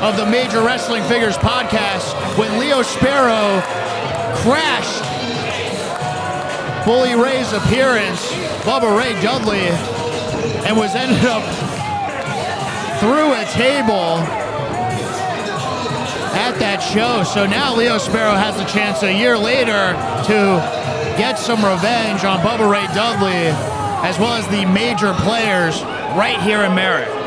of the Major Wrestling Figures podcast when Leo Sparrow crashed Bully Ray's appearance, Bubba Ray Dudley, and was ended up through a table at that show. So now Leo Sparrow has a chance a year later to get some revenge on Bubba Ray Dudley as well as the major players right here in Merritt.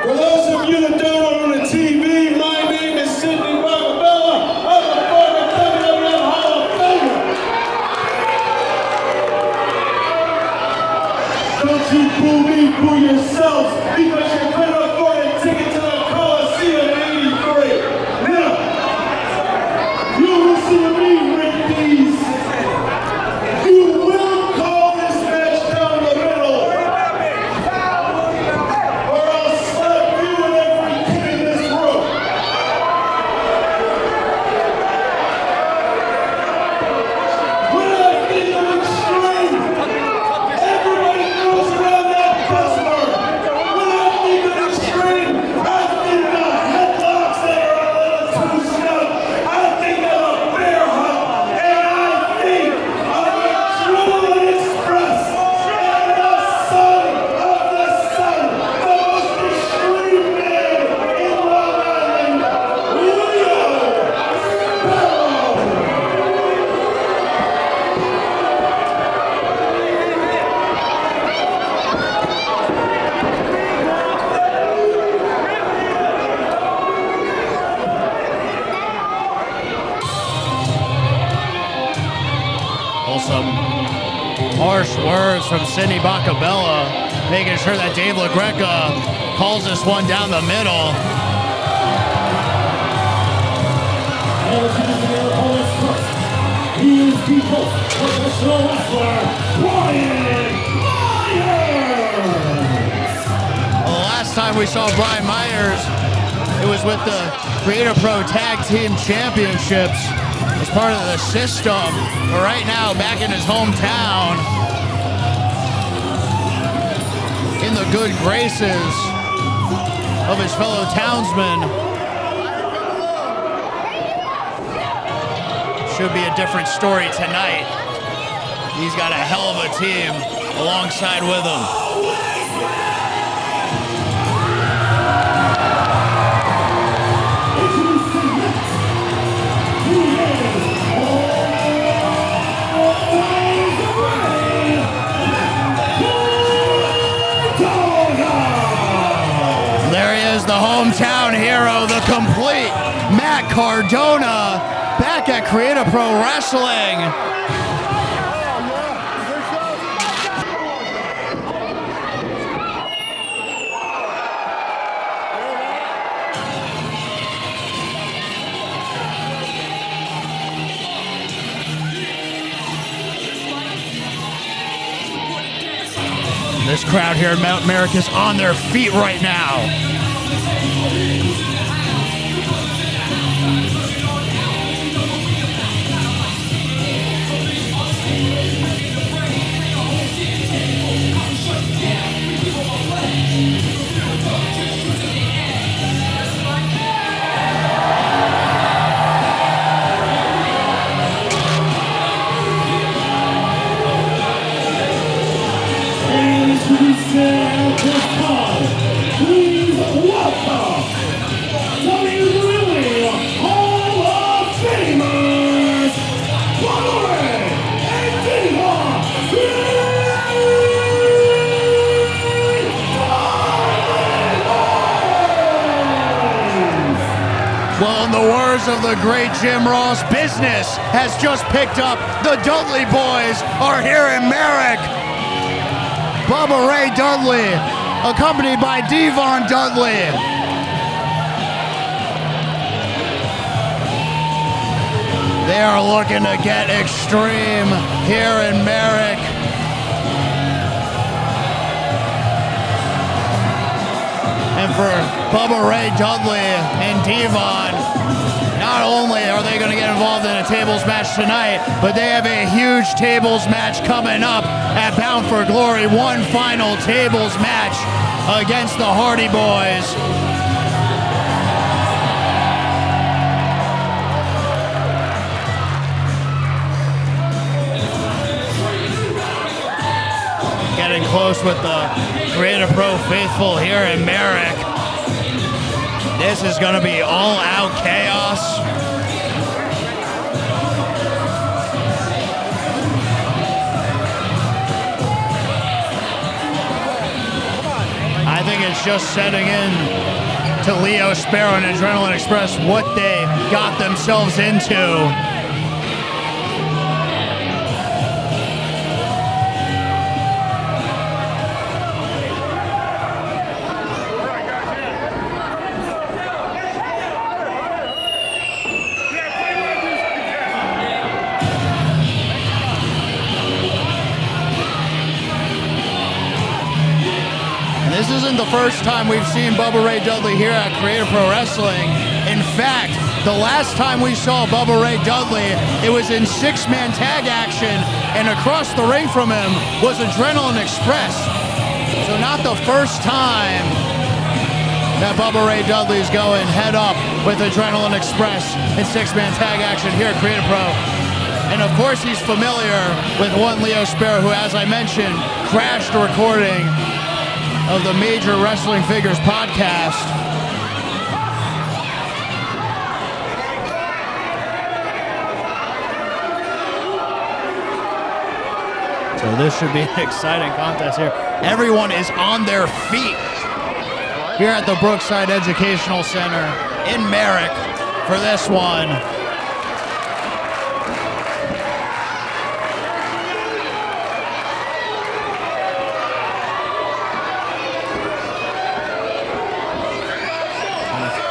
For those of you that don't know on the TV, my name is Sidney Bakabella. I'm a former WWF Hall of Famer. Don't you boo me, boo yourself, because you couldn't afford a ticket to the Coliseum in '83. Now, you listen to me, Rick Dees. You will call this match down the middle. Some harsh words from Sidney Bakabella, making sure that Dave LaGreca calls this one down the middle. He is the professional wrestler, Brian Myers. Well, the last time we saw Brian Myers, it was with the Creative Pro Tag Team Championships as part of the system. But right now, back in his hometown, in the good graces of his fellow townsmen. Should be a different story tonight. He's got a hell of a team alongside with him. There he is, the hometown hero, the complete Matt Cardona back at Creative Pro Wrestling. This crowd here in Mount Merrick is on their feet right now. Please welcome WWE Hall of Famers, BRAWL-O-WEEN and Diva. Well, in the words of the great Jim Ross, business has just picked up. The Dudley boys are here in Merrick. Bubba Ray Dudley, accompanied by Davienne Dudley. They are looking to get extreme here in Merrick. And for Bubba Ray Dudley and Davienne, not only are they going to get involved in a tables match tonight, but they have a huge tables match coming up at Bound for Glory. One final tables match against the Hardy Boys. Getting close with the Creative Pro faithful here in Merrick. This is going to be all-out chaos. I think it's just setting in to Leo, Sparrow, and Adrenaline Express what they got themselves into. This isn't the first time we've seen Bubba Ray Dudley here at Creative Pro Wrestling. In fact, the last time we saw Bubba Ray Dudley, it was in six-man tag action, and across the ring from him was Adrenaline Express. So not the first time that Bubba Ray Dudley's going head up with Adrenaline Express in six-man tag action here at Creative Pro. And of course he's familiar with one Leo Sparrow, who, as I mentioned, crashed a recording of the Major Wrestling Figures podcast. So this should be an exciting contest here. Everyone is on their feet here at the Brookside Educational Center in Merrick for this one.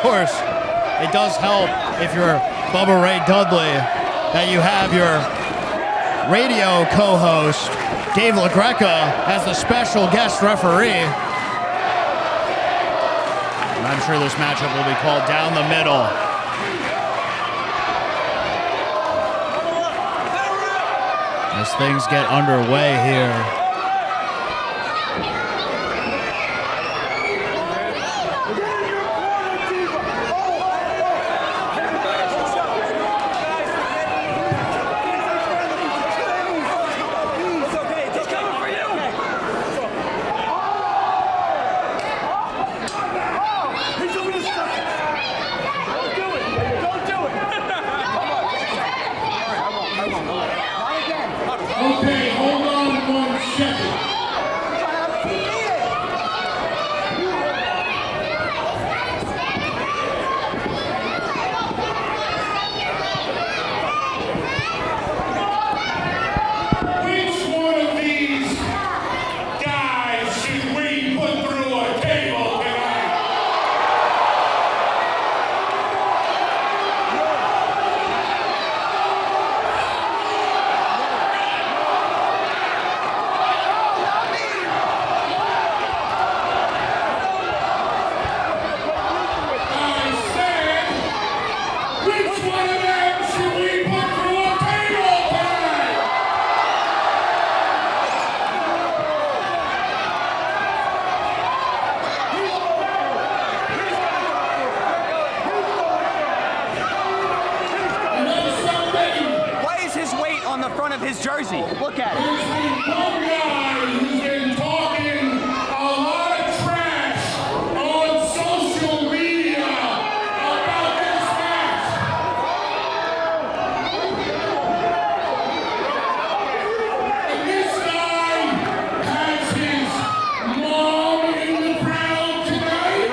Of course, it does help if you're Bubba Ray Dudley that you have your radio co-host Dave LaGreca as the special guest referee. And I'm sure this matchup will be called down the middle. As things get underway here. Okay, hold on one on the front of his jersey. Look at it. One guy who's been talking a lot of trash on social media about this match. And this guy has his mom in the crowd tonight.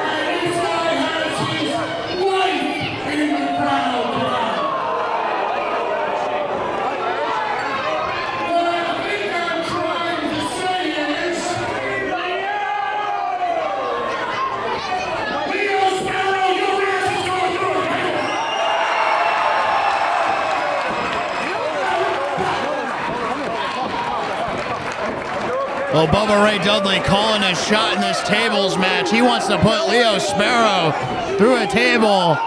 And this guy has his wife in the crowd tonight. What I think I'm trying to say is, Leo Sparrow, your ass is going through a table. Well, Bubba Ray Dudley calling a shot in this tables match. He wants to put Leo Sparrow through a table.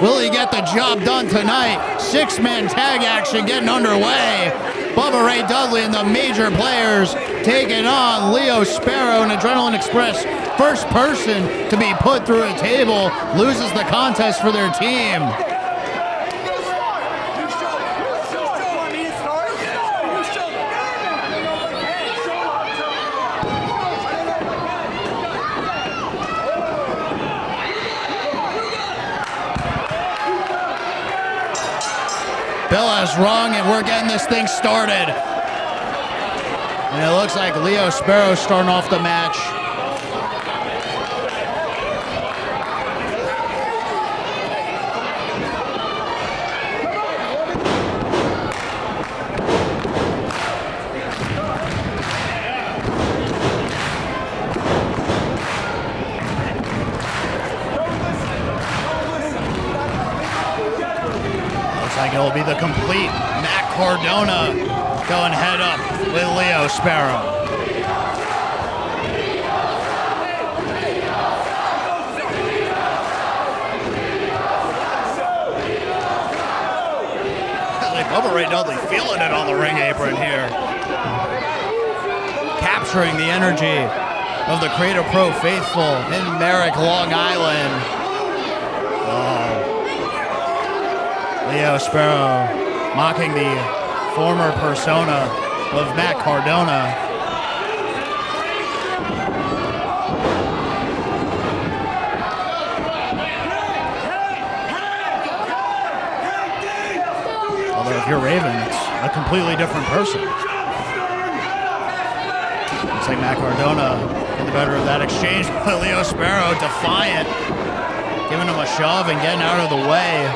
Will he get the job done tonight? Six-man tag action getting underway. Bubba Ray Dudley and the major players taking on Leo Sparrow and Adrenaline Express. First person to be put through a table loses the contest for their team. Bell has rung, and we're getting this thing started. And it looks like Leo Sparrow starting off the match. Looks like it'll be the complete Matt Cardona going head up with Leo Sparrow. Bubba Ray Dudley feeling it on the ring apron here. Capturing the energy of the Creator Pro faithful in Merrick, Long Island. Leo Sparrow mocking the former persona of Matt Cardona. Although if you're Raven, it's a completely different person. Looks like Matt Cardona getting the better of that exchange, but Leo Sparrow defiant, giving him a shove and getting out of the way.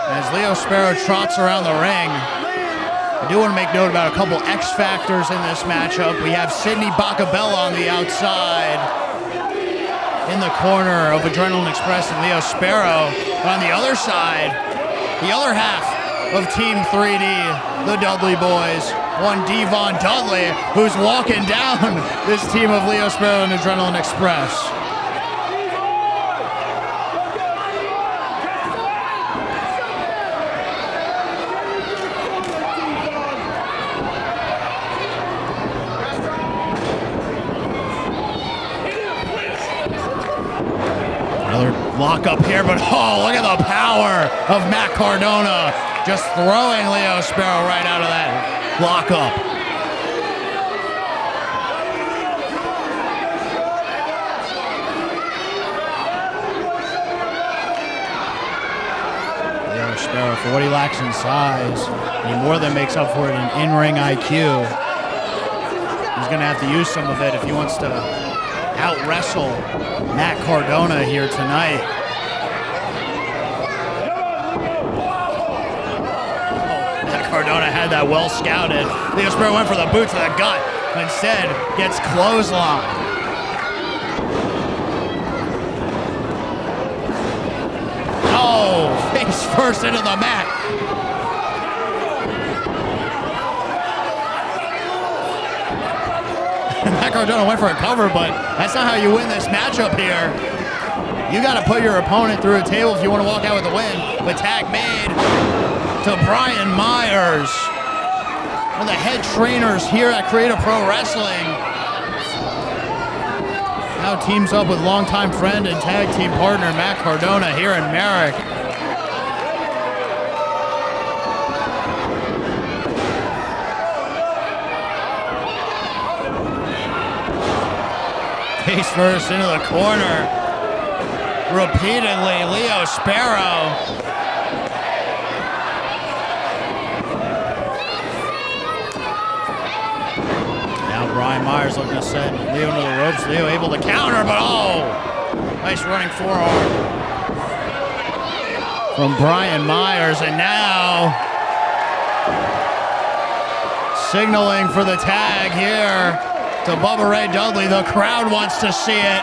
As Leo Sparrow trots around the ring, I do want to make note about a couple X factors in this matchup. We have Sidney Bakabella on the outside, in the corner of Adrenaline Express and Leo Sparrow. But on the other side, the other half of Team 3D, the Dudley boys, one Devon Dudley, who's walking down this team of Leo Sparrow and Adrenaline Express. Lock up here, but oh, look at the power of Matt Cardona. Just throwing Leo Sparrow right out of that lock up. Leo Sparrow, for what he lacks in size, he more than makes up for it in in-ring IQ. He's going to have to use some of it if he wants to out-wrestle Matt Cardona here tonight. Oh, Matt Cardona had that well scouted. Leo Sparrow went for the boot to the gut, but instead gets clothesline. Oh, face first into the mat. Matt Cardona went for a cover, but that's not how you win this matchup here. You got to put your opponent through a table if you want to walk out with a win. The tag made to Brian Myers, one of the head trainers here at Creative Pro Wrestling. Now teams up with longtime friend and tag team partner Matt Cardona here in Merrick. Face first into the corner. Repeatedly, Leo Sparrow. Now Brian Myers looking to send Leo into the ropes. Leo able to counter, but oh! Nice running forearm from Brian Myers, and now signaling for the tag here to Bubba Ray Dudley. The crowd wants to see it.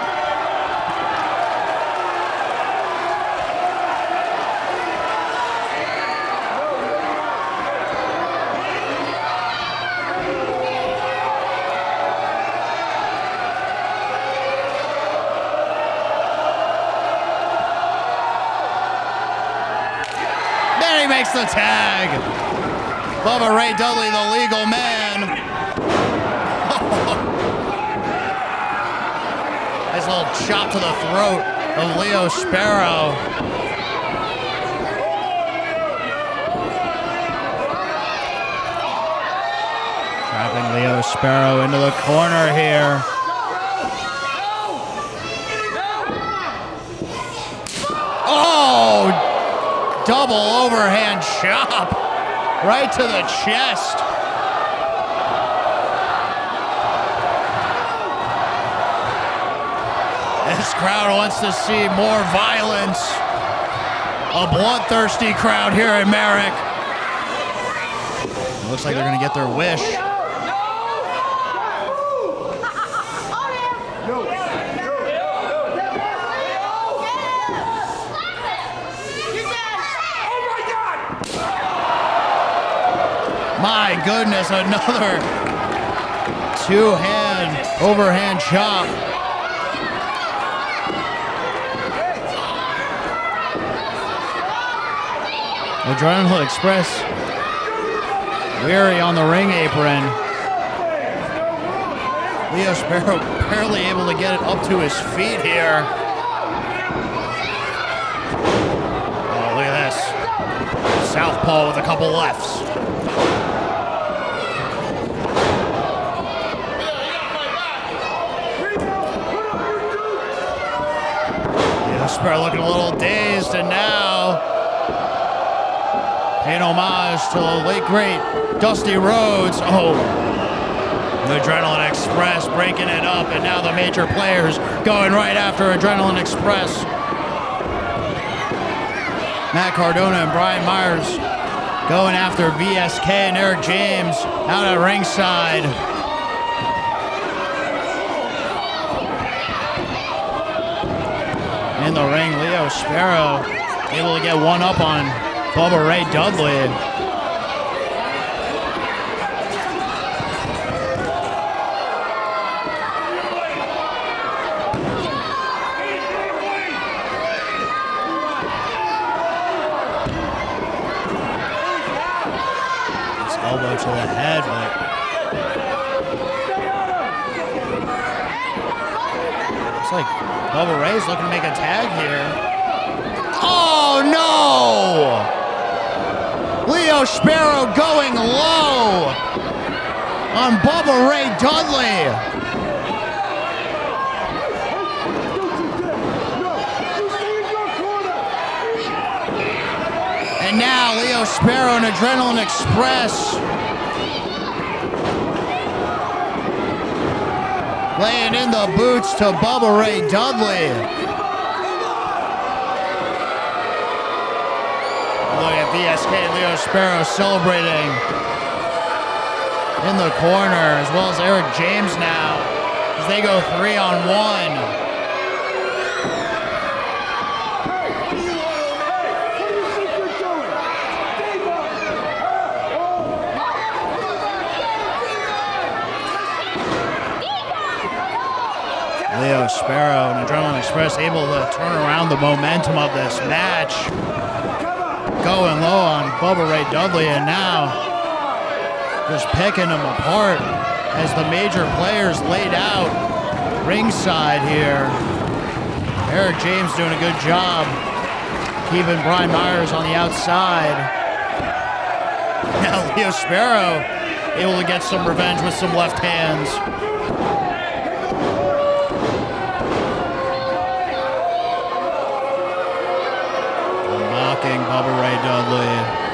Then he makes the tag. Bubba Ray Dudley, the legal man. Nice little chop to the throat of Leo Sparrow. Trapping Leo Sparrow into the corner here. Oh! Double overhand chop right to the chest. This crowd wants to see more violence. A bloodthirsty crowd here in Merrick. It looks like they're going to get their wish. My goodness, another two-hand overhand chop. Adrenaline Express weary on the ring apron. Leo Sparrow barely able to get it up to his feet here. Oh, look at this. Southpaw with a couple lefts. Leo Sparrow looking a little dazed, and now paying homage to the late great Dusty Rhodes. Oh, the Adrenaline Express breaking it up, and now the major players going right after Adrenaline Express. Matt Cardona and Brian Myers going after VSK and Eric James out at ringside. In the ring, Leo Sparrow able to get one up on Bubba Ray Dudley. This elbow to the head, but looks like Bubba Ray's looking to make a tag here. Oh no! Leo Sparrow going low on Bubba Ray Dudley. And now Leo Sparrow and Adrenaline Express laying in the boots to Bubba Ray Dudley. Look at VSK and Leo Sparrow celebrating in the corner, as well as Eric James now, as they go 3-on-1. Leo Sparrow and Adrenaline Express able to turn around the momentum of this match. Going low on Bubba Ray Dudley, and now just picking him apart as the major players laid out Ringside here. Eric James doing a good job keeping Brian Myers on the outside. Now Leo Sparrow able to get some revenge with some left hands. Mocking Bubba Ray Dudley.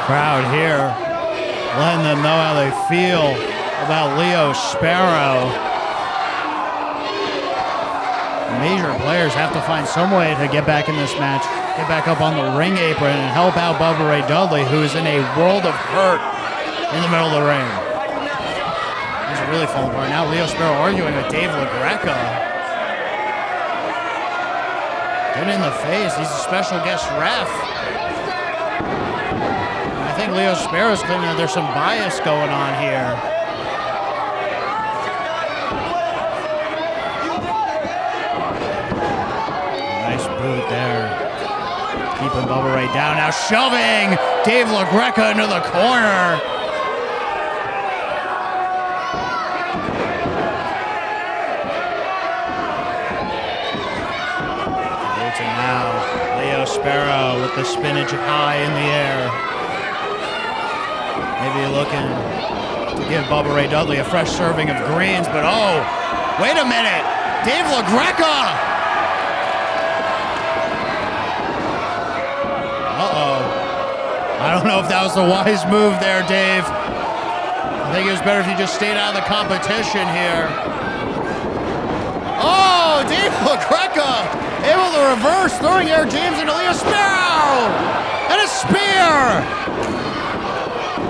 Crowd here letting them know how they feel about Leo Sparrow. Major players have to find some way to get back in this match, get back up on the ring apron and help out Bubba Ray Dudley, who is in a world of hurt in the middle of the ring. He's really falling apart. Now Leo Sparrow arguing with Dave LaGreca. Getting in the face. He's a special guest ref. I think Leo Sparrow's claiming that there's some bias going on here. Nice boot there. Keeping Bubba Ray down. Now shoving Dave LaGreca into the corner. Bolton now. Leo Sparrow with the spinach high in the air. Maybe looking to give Bubba Ray Dudley a fresh serving of greens, but oh, wait a minute. Dave LaGreca. Uh-oh. I don't know if that was a wise move there, Dave. I think it was better if you just stayed out of the competition here. Oh, Dave LaGreca able to reverse, throwing Eric James into Leo Sparrow. And a spear.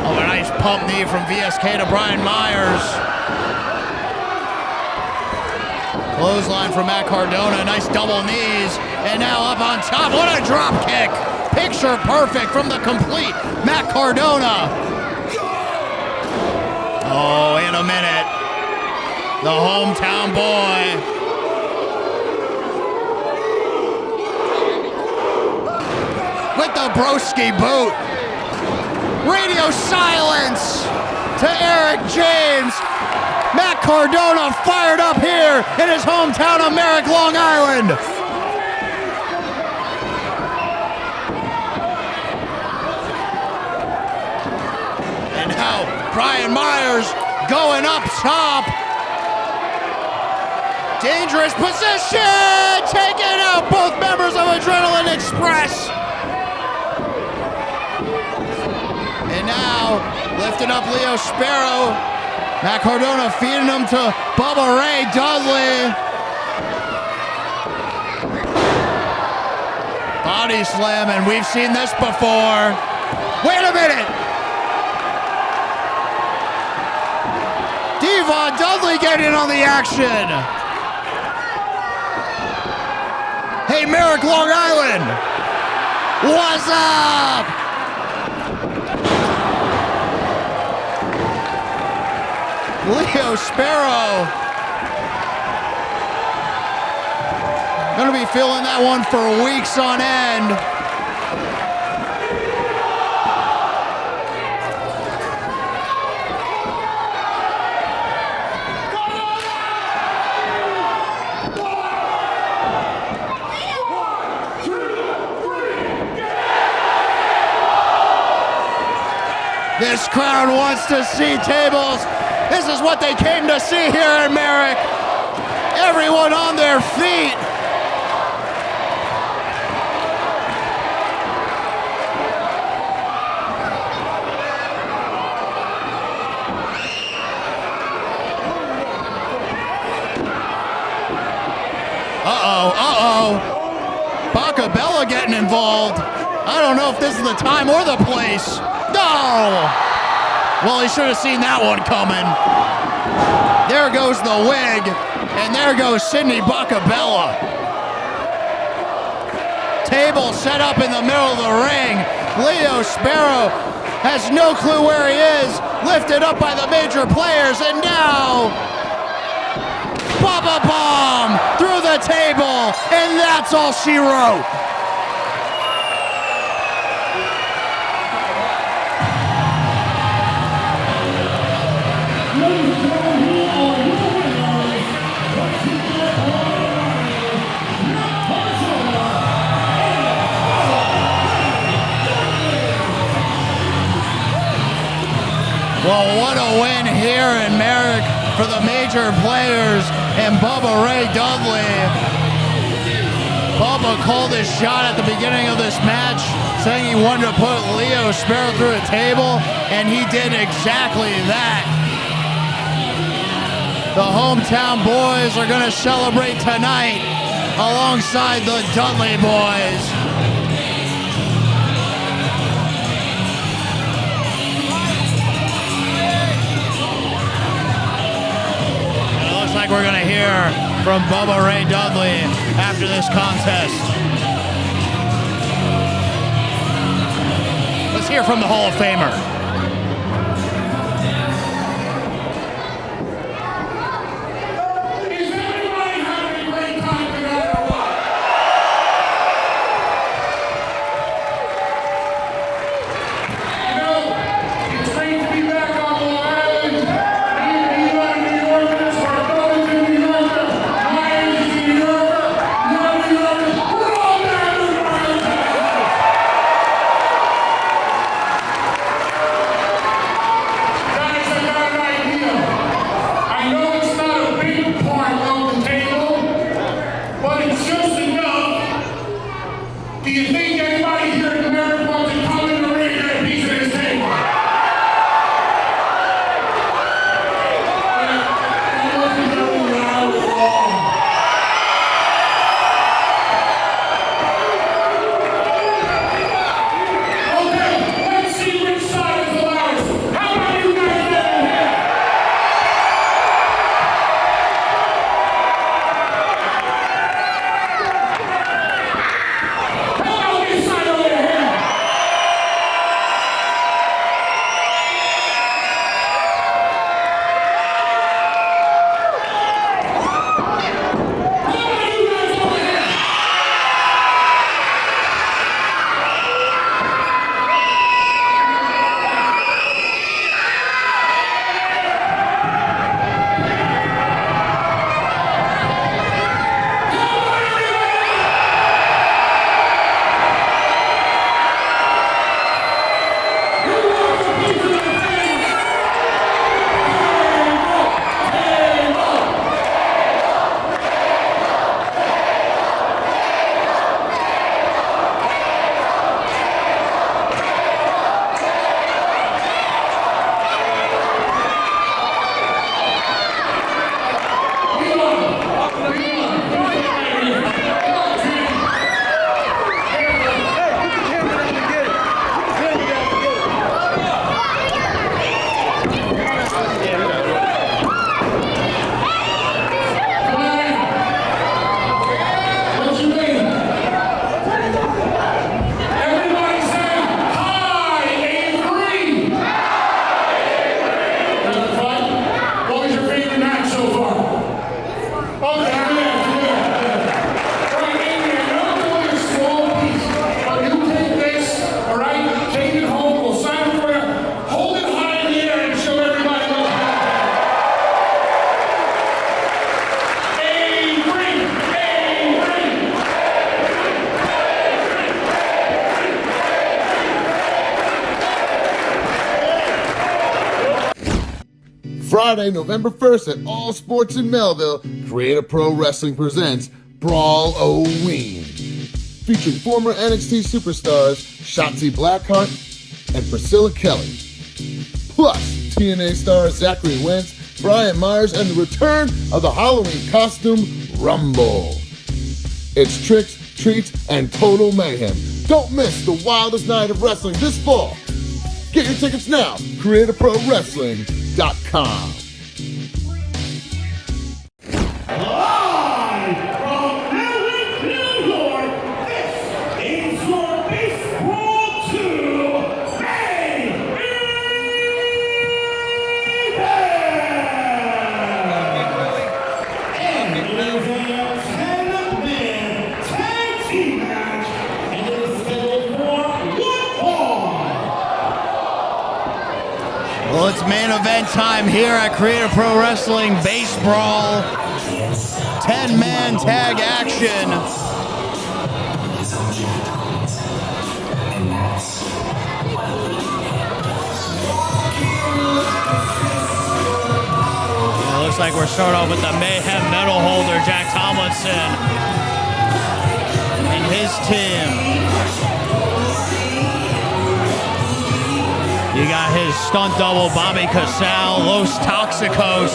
Oh, a nice pump knee from VSK to Brian Myers. Clothesline from Matt Cardona. Nice double knees. And now up on top. What a drop kick. Picture perfect from the complete Matt Cardona. Oh, in a minute. The hometown boy. With the broski boot. Radio silence to Eric James. Matt Cardona fired up here in his hometown of Merrick, Long Island. And now Brian Myers going up top. Dangerous position. Taking out both members of Adrenaline Express. And now, lifting up Leo Sparrow. Matt Cardona feeding him to Bubba Ray Dudley. Body slam, and we've seen this before. Wait a minute. Devon Dudley getting in on the action. Hey, Merrick, Long Island. What's up? Leo Sparrow gonna be feeling that one for weeks on end. This crowd wants to see tables. This is what they came to see here in Merrick. Everyone on their feet. Bakabella getting involved. I don't know if this is the time or the place. No! Well, he should have seen that one coming. There goes the wig, and there goes Sidney Bakabella. Table set up in the middle of the ring. Leo Sparrow has no clue where he is, lifted up by the major players, and now Bubba Bomb through the table, and that's all she wrote. Well, what a win here in Merrick for the major players and Bubba Ray Dudley. Bubba called his shot at the beginning of this match, saying he wanted to put Leo Sparrow through a table, and he did exactly that. The hometown boys are going to celebrate tonight alongside the Dudley boys. Like we're gonna hear from Bubba Ray Dudley after this contest. Let's hear from the Hall of Famer. Is everybody having a great time tonight or what? You know, it's great to be back on Long Island. Friday, November 1st at All Sports in Melville, Creative Pro Wrestling presents BRAWL-O-WEEN, featuring former NXT superstars Shotzi Blackheart and Priscilla Kelly, plus TNA stars Zachary Wentz, Brian Myers, and the return of the Halloween costume Rumble. It's tricks, treats, and total mayhem. Don't miss the wildest night of wrestling this fall. Get your tickets now, CreativeProWrestling.com. Live from Melville, New York, this is your BaseBrawl 2 main Well, it's main event time here at Creative Pro Wrestling Base Brawl. 10-man tag action. It looks like we're starting off with the Mayhem medal holder, Jack Tomlinson, and his team. You got his stunt double, Bobby Casale, Los Toxicos.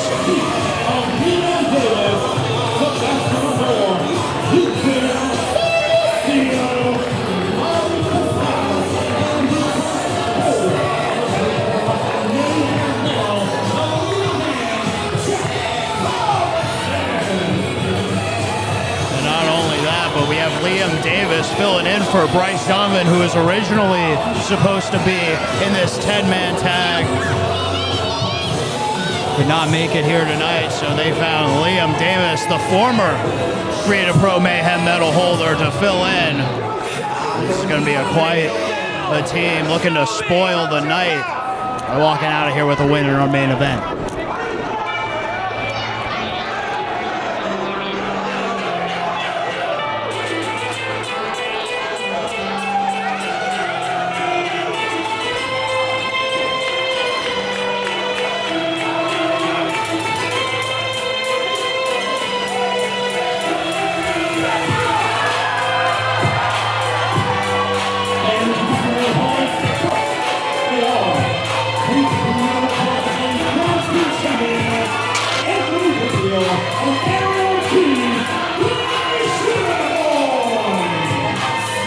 And not only that, but we have Liam Davis filling in for Bryce Donovan, who was originally supposed to be in this 10-man tag. Could not make it here tonight, so they found Liam Davis, the former Creative Pro Mayhem medal holder, to fill in. This is going to be quite a team looking to spoil the night by walking out of here with a win in our main event.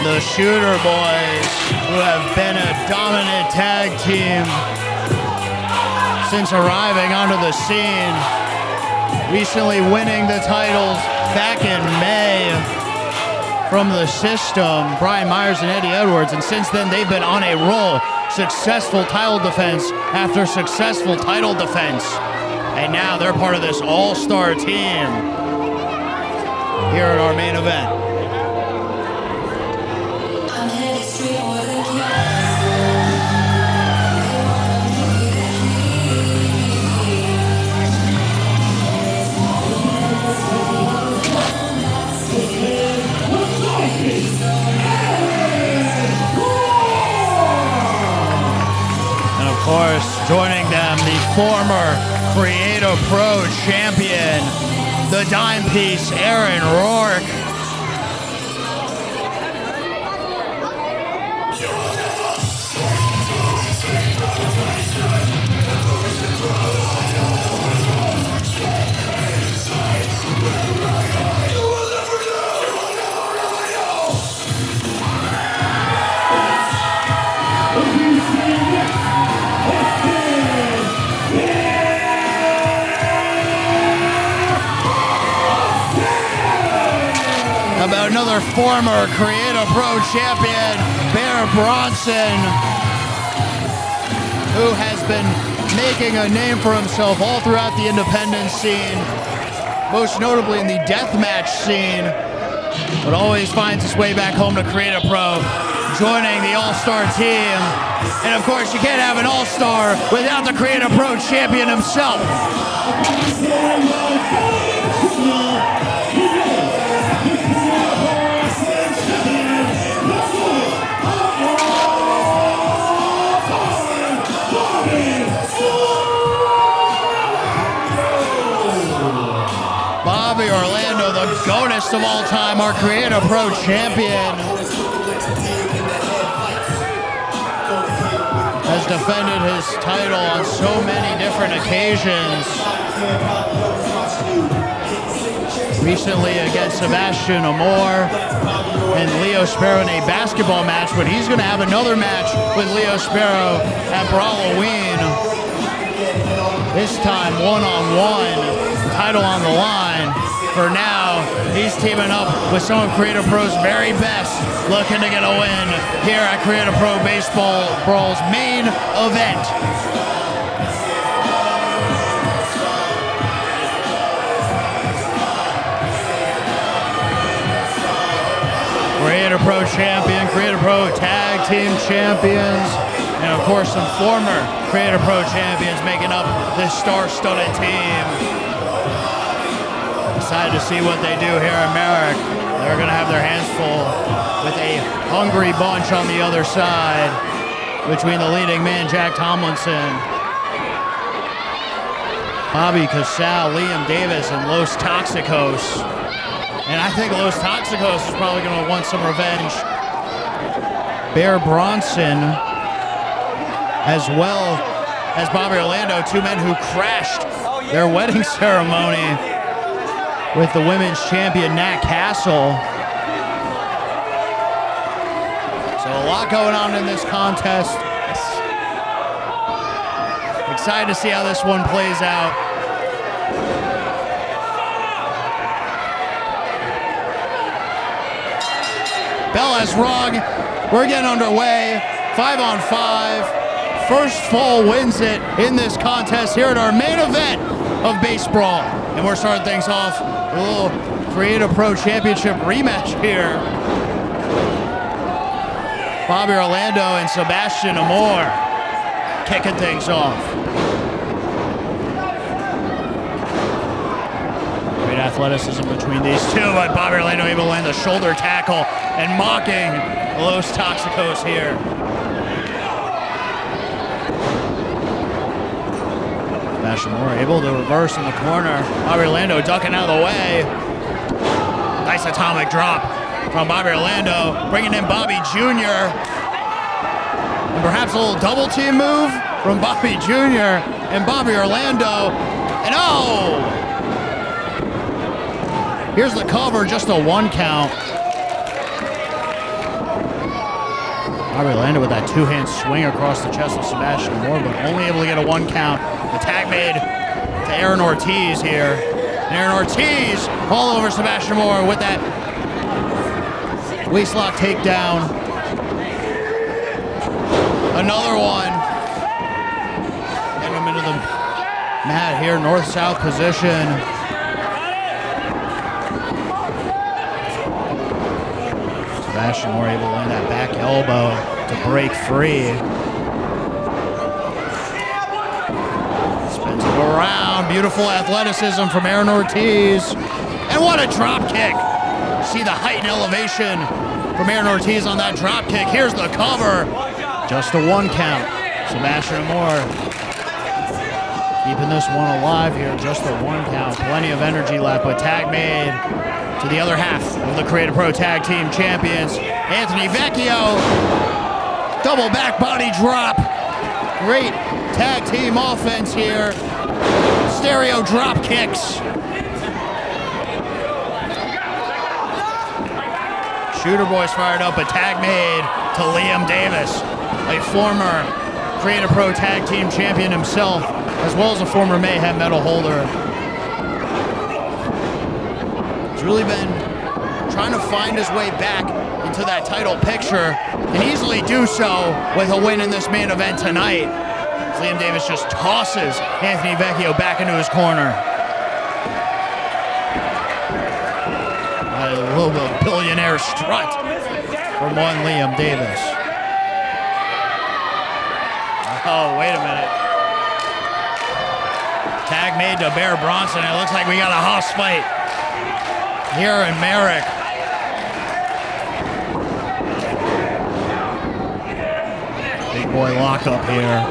The Shooter Boys, who have been a dominant tag team since arriving onto the scene, recently winning the titles back in May from the System, Brian Myers and Eddie Edwards, and since then they've been on a roll. Successful title defense after successful title defense, and now they're part of this all-star team here at our main event. Of course, joining them, the former Creative Pro champion, the dime piece, Aaron Rourke. About another former Creative Pro champion, Bronson, who has been making a name for himself all throughout the independent scene, most notably in the deathmatch scene, but always finds his way back home to Creative Pro, joining the All-Star team. And of course, you can't have an All-Star without the Creative Pro champion himself. Orlando, the GOATest of all time, our Creative Pro champion, has defended his title on so many different occasions. Recently against Sebastian Amor and Leo Sparrow in a basketball match, but he's going to have another match with Leo Sparrow at BRAWL-O-WEEN. This time one-on-one, title on the line. For now, he's teaming up with some of Creative Pro's very best, looking to get a win here at Creative Pro Baseball Brawl's main event. Creative Pro champion, Creative Pro tag team champions. And of course, some former Creative Pro champions making up this star-studded team. Excited to see what they do here in Merrick. They're going to have their hands full with a hungry bunch on the other side between the leading man, Jack Tomlinson, Bobby Casale, Liam Davis, and Los Toxicos. And I think Los Toxicos is probably going to want some revenge. Bear Bronson, as well as Bobby Orlando, two men who crashed their wedding ceremony with the women's champion, Nat Castle. So a lot going on in this contest. Excited to see how this one plays out. Bell has rung. We're getting underway. 5-on-5. First fall wins it in this contest here at our main event of BaseBrawl. And we're starting things off with a little Creative Pro Championship rematch here. Bobby Orlando and Sebastian Amor kicking things off. Great athleticism between these two, but Bobby Orlando able to land the shoulder tackle and mocking Los Toxicos here. Sebastian Amor able to reverse in the corner. Bobby Orlando ducking out of the way. Nice atomic drop from Bobby Orlando, bringing in Bobby Jr. And perhaps a little double team move from Bobby Jr. and Bobby Orlando. And oh! Here's the cover, just a 1 count. Bobby Orlando with that two-hand swing across the chest of Sebastian Amor, but only able to get a 1 count. The tag made to Aaron Ortiz here. Aaron Ortiz all over Sebastian Amor with that waistlock takedown. Another one. Get him into the mat here, north-south position. Sebastian Amor able to land that back elbow to break free. Spins it around. Beautiful athleticism from Aaron Ortiz. And what a drop kick. See the height and elevation from Aaron Ortiz on that drop kick. Here's the cover. Just a 1 count. Sebastian Amor keeping this one alive here. Just a 1 count. Plenty of energy left, but tag made to the other half of the Creative Pro Tag Team Champions. Anthony Vecchio. Double back body drop. Great tag team offense here. Stereo drop kicks. Shooter Boys fired up, a tag made to Liam Davis, a former Creative Pro Tag Team Champion himself, as well as a former Mayhem medal holder. He's really been trying to find his way back into that title picture, and easily do so with a win in this main event tonight. As Liam Davis just tosses Anthony Vecchio back into his corner. A little bit of billionaire strut from one Liam Davis. Oh, wait a minute. Tag made to Bear Bronson. It looks like we got a house fight here in Merrick. Big boy lockup here.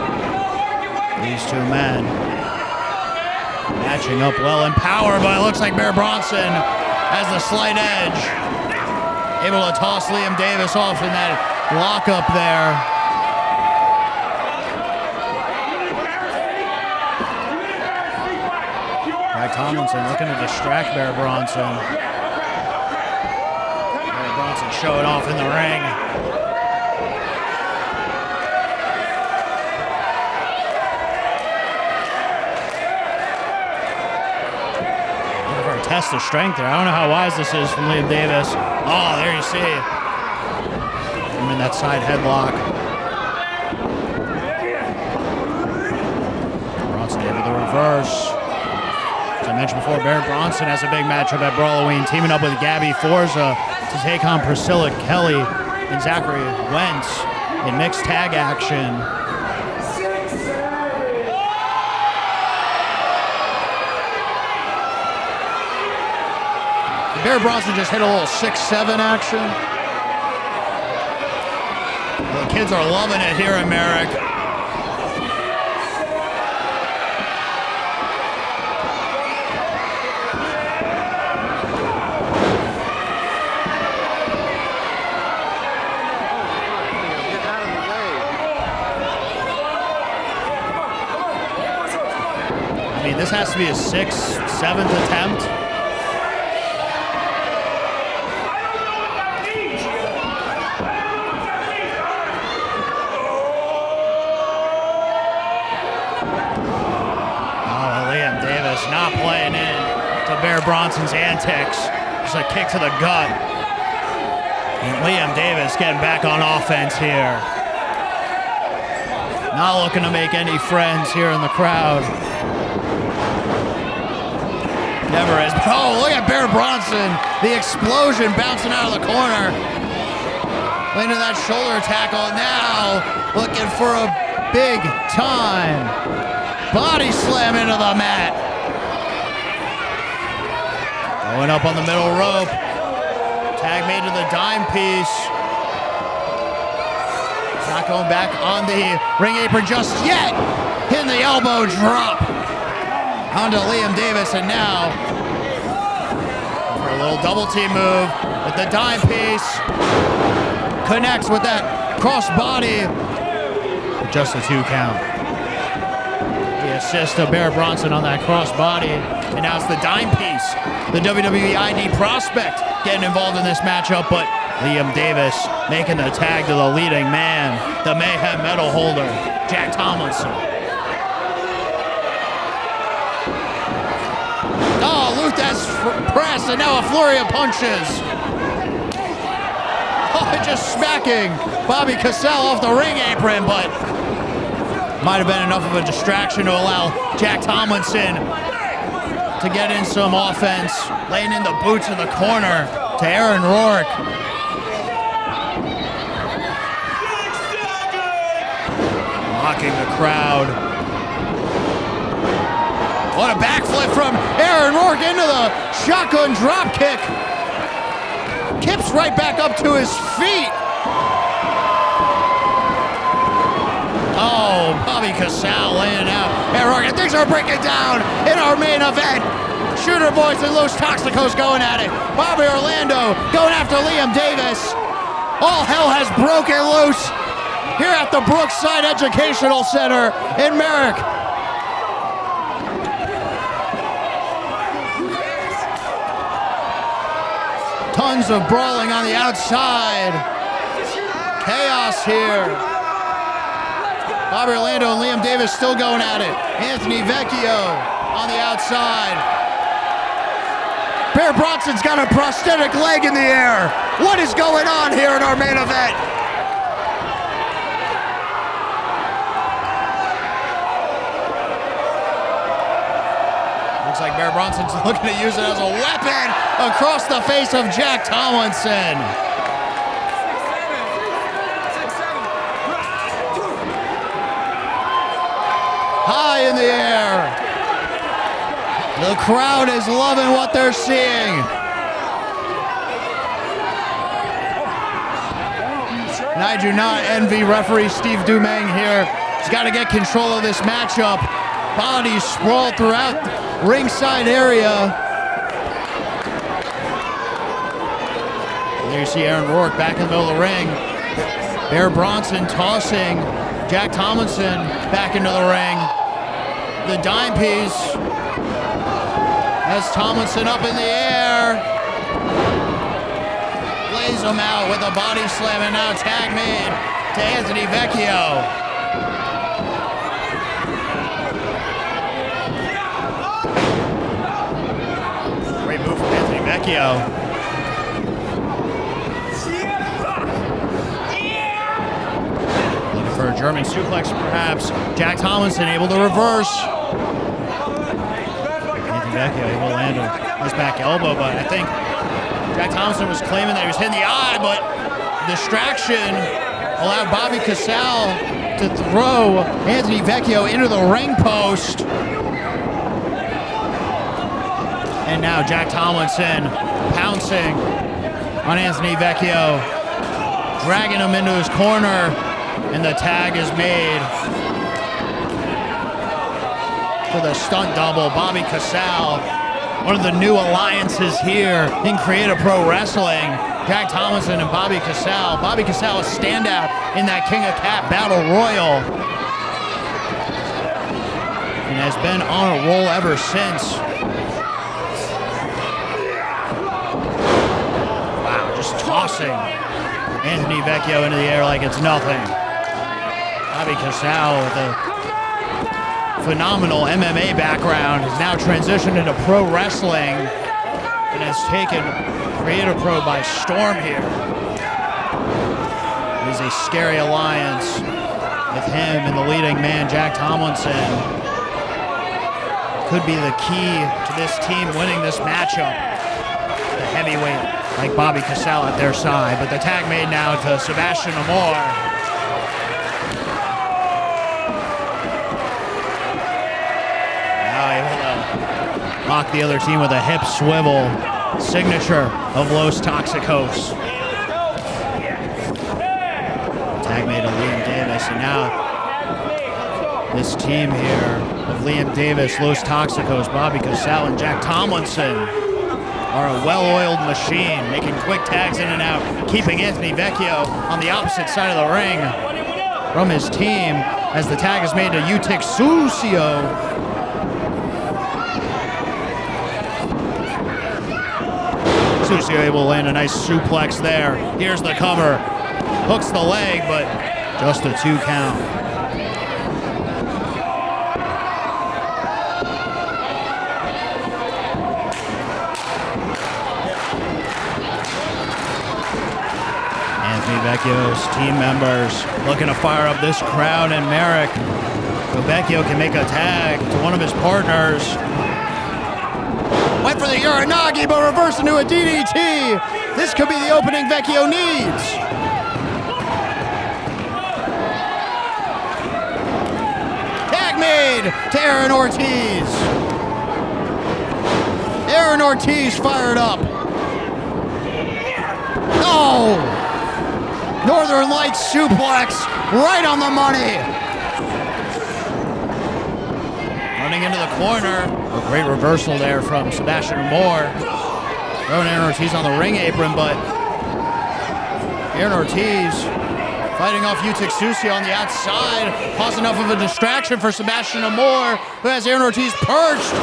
These two men matching up well in power, but it looks like Bear Bronson has the slight edge. Able to toss Liam Davis off in that lockup there. Jack Tomlinson looking to distract Bear Bronson. Bear Bronson showing off in the ring. Test of strength there. I don't know how wise this is from Liam Davis. Oh, there you see him in that side headlock. Bronson able to reverse. As I mentioned before, Bear Bronson has a big matchup at BRAWL-O-WEEN, teaming up with Gabby Forza to take on Priscilla Kelly and Zachary Wentz. in mixed tag action. Bear Bronson just hit a little 6-7 action. The kids are loving it here in Merrick. I mean, this has to be a 6th, 7th attempt. Not playing in to Bear Bronson's antics. Just a kick to the gut. And Liam Davis getting back on offense here. Not looking to make any friends here in the crowd. Never is. Oh, look at Bear Bronson. The explosion bouncing out of the corner. Into that shoulder tackle. Now looking for a big time body slam into the mat. Going up on the middle rope. Tag made to the dime piece. Not going back on the ring apron just yet. Hitting the elbow drop onto Liam Davis, and now for a little double team move with the dime piece. Connects with that cross body. Just a 2 count. The assist of Bear Bronson on that cross body. And now it's the dime piece. The WWE ID prospect getting involved in this matchup, but Liam Davis making the tag to the leading man, the Mayhem medal holder, Jack Tomlinson. Oh, Luthez press, and now a flurry of punches. Oh, just smacking Bobby Casale off the ring apron, but might have been enough of a distraction to allow Jack Tomlinson to get in some offense, laying in the boots in the corner to Aaron Rourke. Mocking the crowd. What a backflip from Aaron Rourke into the shotgun drop kick. Kips right back up to his feet. Oh, Bobby Casale laying out. Aaron Rourke, and things are breaking down in our main event. Shooter Boys and Los Toxicos going at it. Bobby Orlando going after Liam Davis. All hell has broken loose here at the Brookside Educational Center in Merrick. Tons of brawling on the outside. Chaos here. Bobby Orlando and Liam Davis still going at it. Anthony Vecchio on the outside. Bear Bronson's got a prosthetic leg in the air. What is going on here in our main event? Looks like Bear Bronson's looking to use it as a weapon across the face of Jack Tomlinson. High in the air. The crowd is loving what they're seeing. And I do not envy referee Steve Dumang here. He's got to get control of this matchup. Bodies sprawled throughout the ringside area. And there you see Aaron Rourke back in the middle of the ring. Bear Bronson tossing Jack Tomlinson back into the ring. The dime piece has Tomlinson up in the air. Lays him out with a body slam, and now tag made to Anthony Vecchio. Great move from Anthony Vecchio. Looking for a German suplex, perhaps. Jack Tomlinson able to reverse. Anthony Vecchio able to land a nice back elbow, but I think Jack Tomlinson was claiming that he was hitting the eye, but distraction allowed Bobby Casale to throw Anthony Vecchio into the ring post. And now Jack Tomlinson pouncing on Anthony Vecchio, dragging him into his corner, and the tag is made for the stunt double. Bobby Casale, one of the new alliances here in Creative Pro Wrestling. Jack Tomlinson and Bobby Casale. Bobby Casale, a standout in that King of Cat Battle Royal, and has been on a roll ever since. Wow, just tossing Anthony Vecchio into the air like it's nothing. Bobby Casale with a phenomenal MMA background has now transitioned into pro wrestling and has taken Creative Pro by storm here. It is a scary alliance with him and the leading man, Jack Tomlinson. Could be the key to this team winning this matchup. The heavyweight like Bobby Casale at their side, but the tag made now to Sebastian Amor. Now able to lock the other team with a hip swivel, signature of Los Toxicos. Tag made to Liam Davis, and now this team here of Liam Davis, Los Toxicos, Bobby Casale, and Jack Tomlinson are a well-oiled machine, making quick tags in and out, keeping Anthony Vecchio on the opposite side of the ring from his team as the tag is made to Iutik Sucio. Sucio able to land a nice suplex there. Here's the cover. Hooks the leg, but just a 2 count. Anthony Vecchio's team members looking to fire up this crowd, and Merrick. So Vecchio can make a tag to one of his partners. Went for the Uranagi, but reversed into a DDT. This could be the opening Vecchio needs. Tag made to Aaron Ortiz. Aaron Ortiz fired up. No! Northern Lights suplex right on the money. Running into the corner. A great reversal there from Sebastian Amor. Throwing Aaron Ortiz on the ring apron, but Aaron Ortiz fighting off Iutik Sucio on the outside. Caused enough of a distraction for Sebastian Amor, who has Aaron Ortiz perched.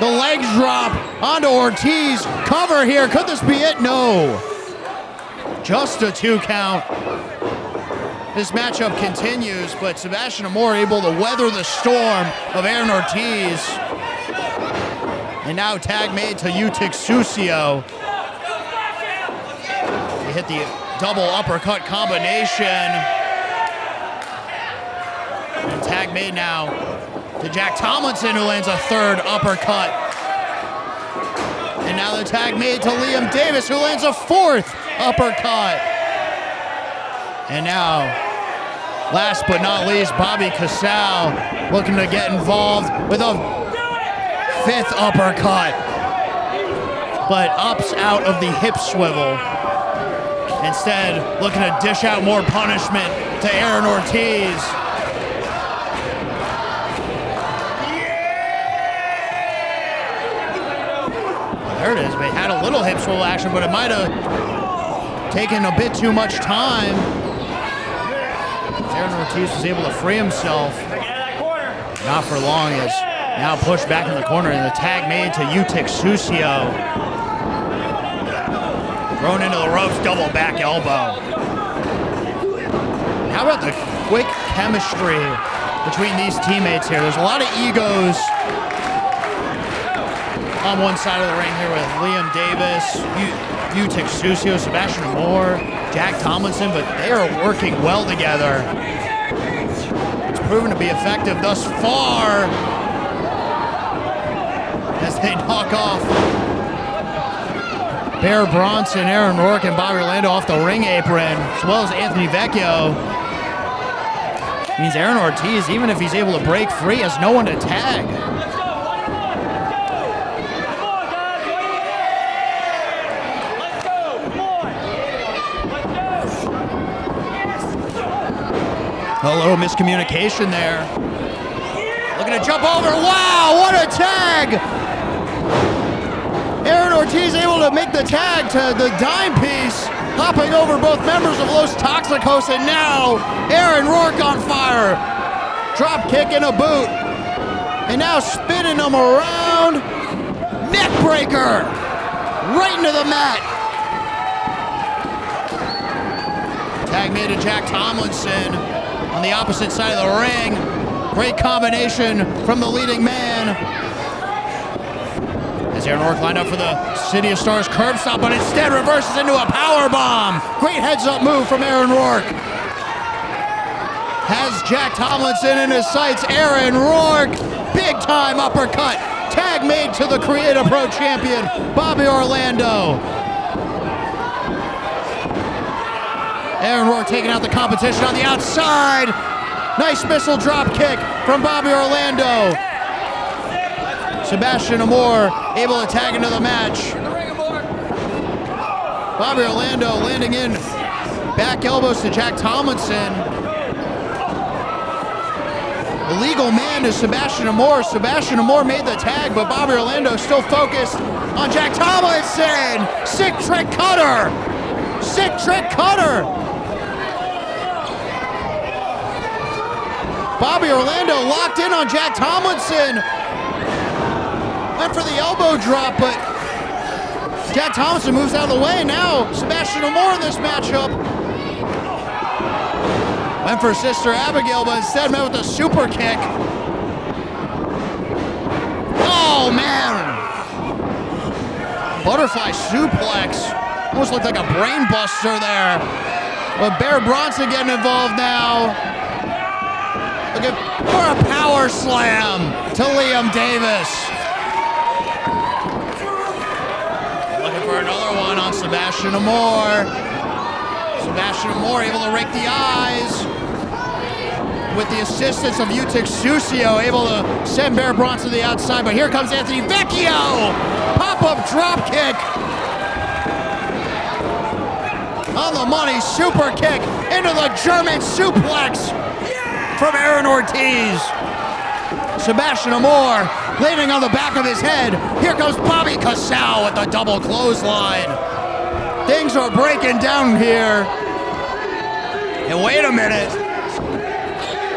The legs drop onto Ortiz. Cover here. Could this be it? No. Just a 2 count. This matchup continues, but Sebastian Amor able to weather the storm of Aaron Ortiz. And now tag made to Iutik Sucio. He hit the double uppercut combination. And tag made now to Jack Tomlinson, who lands a 3rd uppercut. And now the tag made to Liam Davis, who lands a 4th uppercut. And now, last but not least, Bobby Casale looking to get involved with a 5th uppercut, but opts out of the hip swivel. Instead, looking to dish out more punishment to Aaron Ortiz. There it is. They had a little hip swivel action, but it might have taken a bit too much time. Aaron Ortiz was able to free himself. Not for long. He is now pushed back in the corner, and the tag made to Iutik Sucio. Thrown into the ropes, double back elbow. How about the quick chemistry between these teammates here? There's a lot of egos on one side of the ring here with Liam Davis, Iutik Sucio, Sebastian Amor, Jack Tomlinson, but they are working well together. It's proven to be effective thus far as they knock off Bear Bronson, Aaron Rourke, and Bobby Orlando off the ring apron, as well as Anthony Vecchio. Means Aaron Ortiz, even if he's able to break free, has no one to tag. A little miscommunication there. Looking to jump over. Wow, what a tag! Aaron Ortiz able to make the tag to the dime piece, hopping over both members of Los Toxicos, and now Aaron Rourke on fire. Drop kick and a boot. And now spinning him around. Neck breaker. Right into the mat. Tag made to Jack Tomlinson on the opposite side of the ring. Great combination from the leading man. As Aaron Rourke lined up for the City of Stars curb stop, but instead reverses into a power bomb. Great heads-up move from Aaron Rourke. Has Jack Tomlinson in his sights. Aaron Rourke, big-time uppercut. Tag made to the Creative Pro champion, Bobby Orlando. Aaron Rourke taking out the competition on the outside. Nice missile drop kick from Bobby Orlando. Sebastian Amor able to tag into the match. Bobby Orlando landing in back elbows to Jack Tomlinson. The legal man is Sebastian Amor. Sebastian Amor made the tag, but Bobby Orlando still focused on Jack Tomlinson. Sick trick cutter. Sick trick cutter. Bobby Orlando locked in on Jack Tomlinson. Went for the elbow drop, but Jack Tomlinson moves out of the way. Now Sebastian Amor in this matchup. Went for Sister Abigail, but instead met with a super kick. Oh, man. Butterfly suplex. Almost looked like a brain buster there. But Bear Bronson getting involved now. Looking for a power slam to Liam Davis. Looking for another one on Sebastian Amor. Sebastian Amor able to rake the eyes. With the assistance of Iutik Sucio, able to send Bear Bronson to the outside. But here comes Anthony Vecchio. Pop-up drop kick. On the money, super kick into the German suplex from Aaron Ortiz. Sebastian Amor landing on the back of his head. Here comes Bobby Casale with the double clothesline. Things are breaking down here. And wait a minute.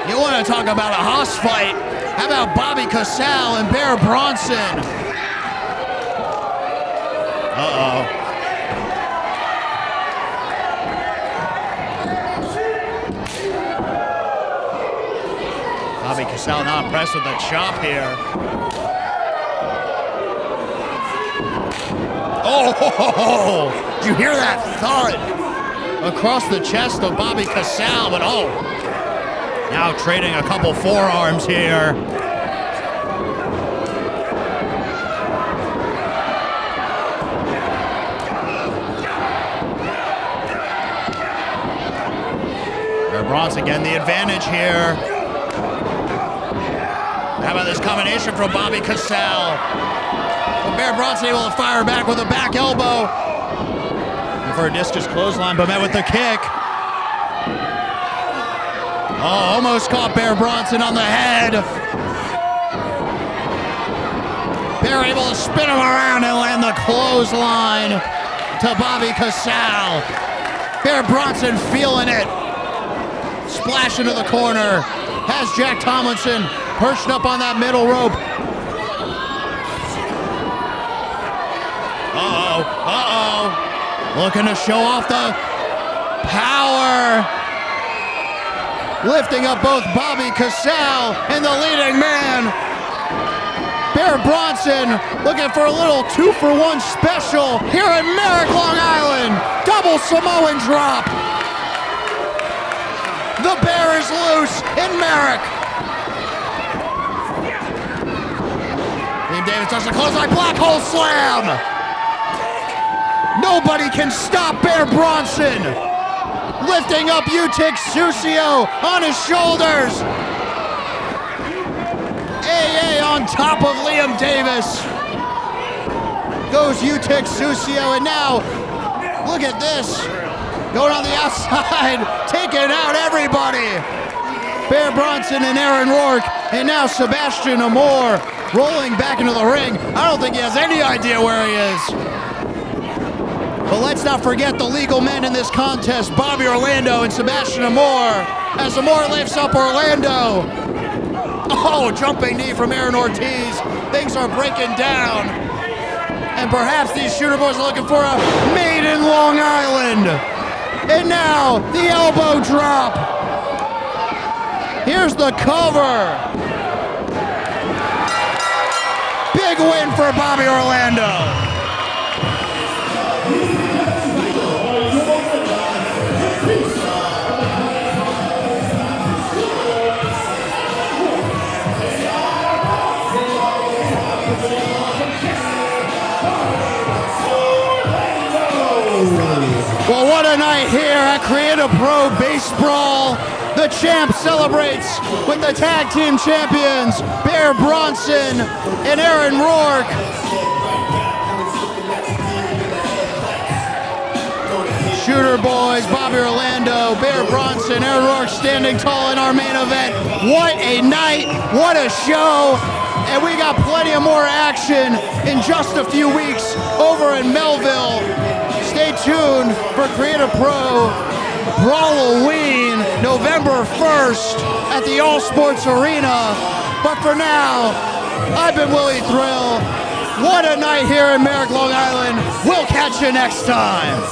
You want to talk about a house fight? How about Bobby Casale and Bear Bronson? Uh-oh. Bobby Casale not impressed with the chop here. Oh, did you hear that thud across the chest of Bobby Casale? But oh, now trading a couple forearms here. Bear Bronson getting the advantage here. How about this combination from Bobby Casale? But Bear Bronson able to fire back with a back elbow. And for a discus clothesline, but met with the kick. Oh, almost caught Bear Bronson on the head. Bear able to spin him around and land the clothesline to Bobby Casale. Bear Bronson feeling it. Splash into the corner. Has Jack Tomlinson perched up on that middle rope. Uh-oh, uh-oh. Looking to show off the power. Lifting up both Bobby Casale and the leading man. Bear Bronson looking for a little 2-for-1 special here in Merrick, Long Island. Double Samoan drop. The Bear is loose in Merrick. Liam Davis touches the clothesline, black hole slam. Nobody can stop Bear Bronson. Lifting up Iutik Sucio on his shoulders. AA on top of Liam Davis. Goes Iutik Sucio, and now, look at this. Going on the outside, taking out everybody. Bear Bronson and Aaron Rourke, and now Sebastian Amor rolling back into the ring. I don't think he has any idea where he is. But let's not forget the legal men in this contest, Bobby Orlando and Sebastian Amor, as Amor lifts up Orlando. Oh, jumping knee from Aaron Ortiz. Things are breaking down. And perhaps these shooter boys are looking for a made in Long Island. And now, the elbow drop. Here's the cover. Big win for Bobby Orlando. Well, what a night here at Creative Pro BaseBrawl. The champ celebrates with the tag team champions, Bear Bronson and Aaron Rourke. Shooter boys, Bobby Orlando, Bear Bronson, Aaron Rourke standing tall in our main event. What a night, what a show. And we got plenty of more action in just a few weeks over in Melville. Stay tuned for Creative Pro BRAWL-O-WEEN, November 1st at the All Sports Arena. But for now, I've been Willie Thrill. What a night here in Merrick, Long Island. We'll catch you next time.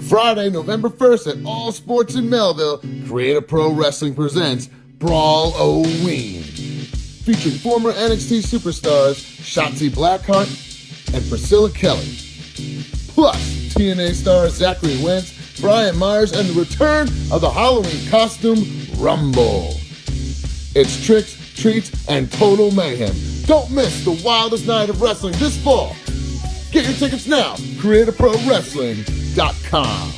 Friday, November 1st at All Sports in Melville, Creative Pro Wrestling presents BRAWL-O-WEEN, featuring former NXT superstars Shotzi Blackheart and Priscilla Kelly, plus TNA stars Zachary Wentz, Brian Myers, and the return of the Halloween costume Rumble. It's tricks, treats, and total mayhem. Don't miss the wildest night of wrestling this fall. Get your tickets now, CreativeProWrestling.com.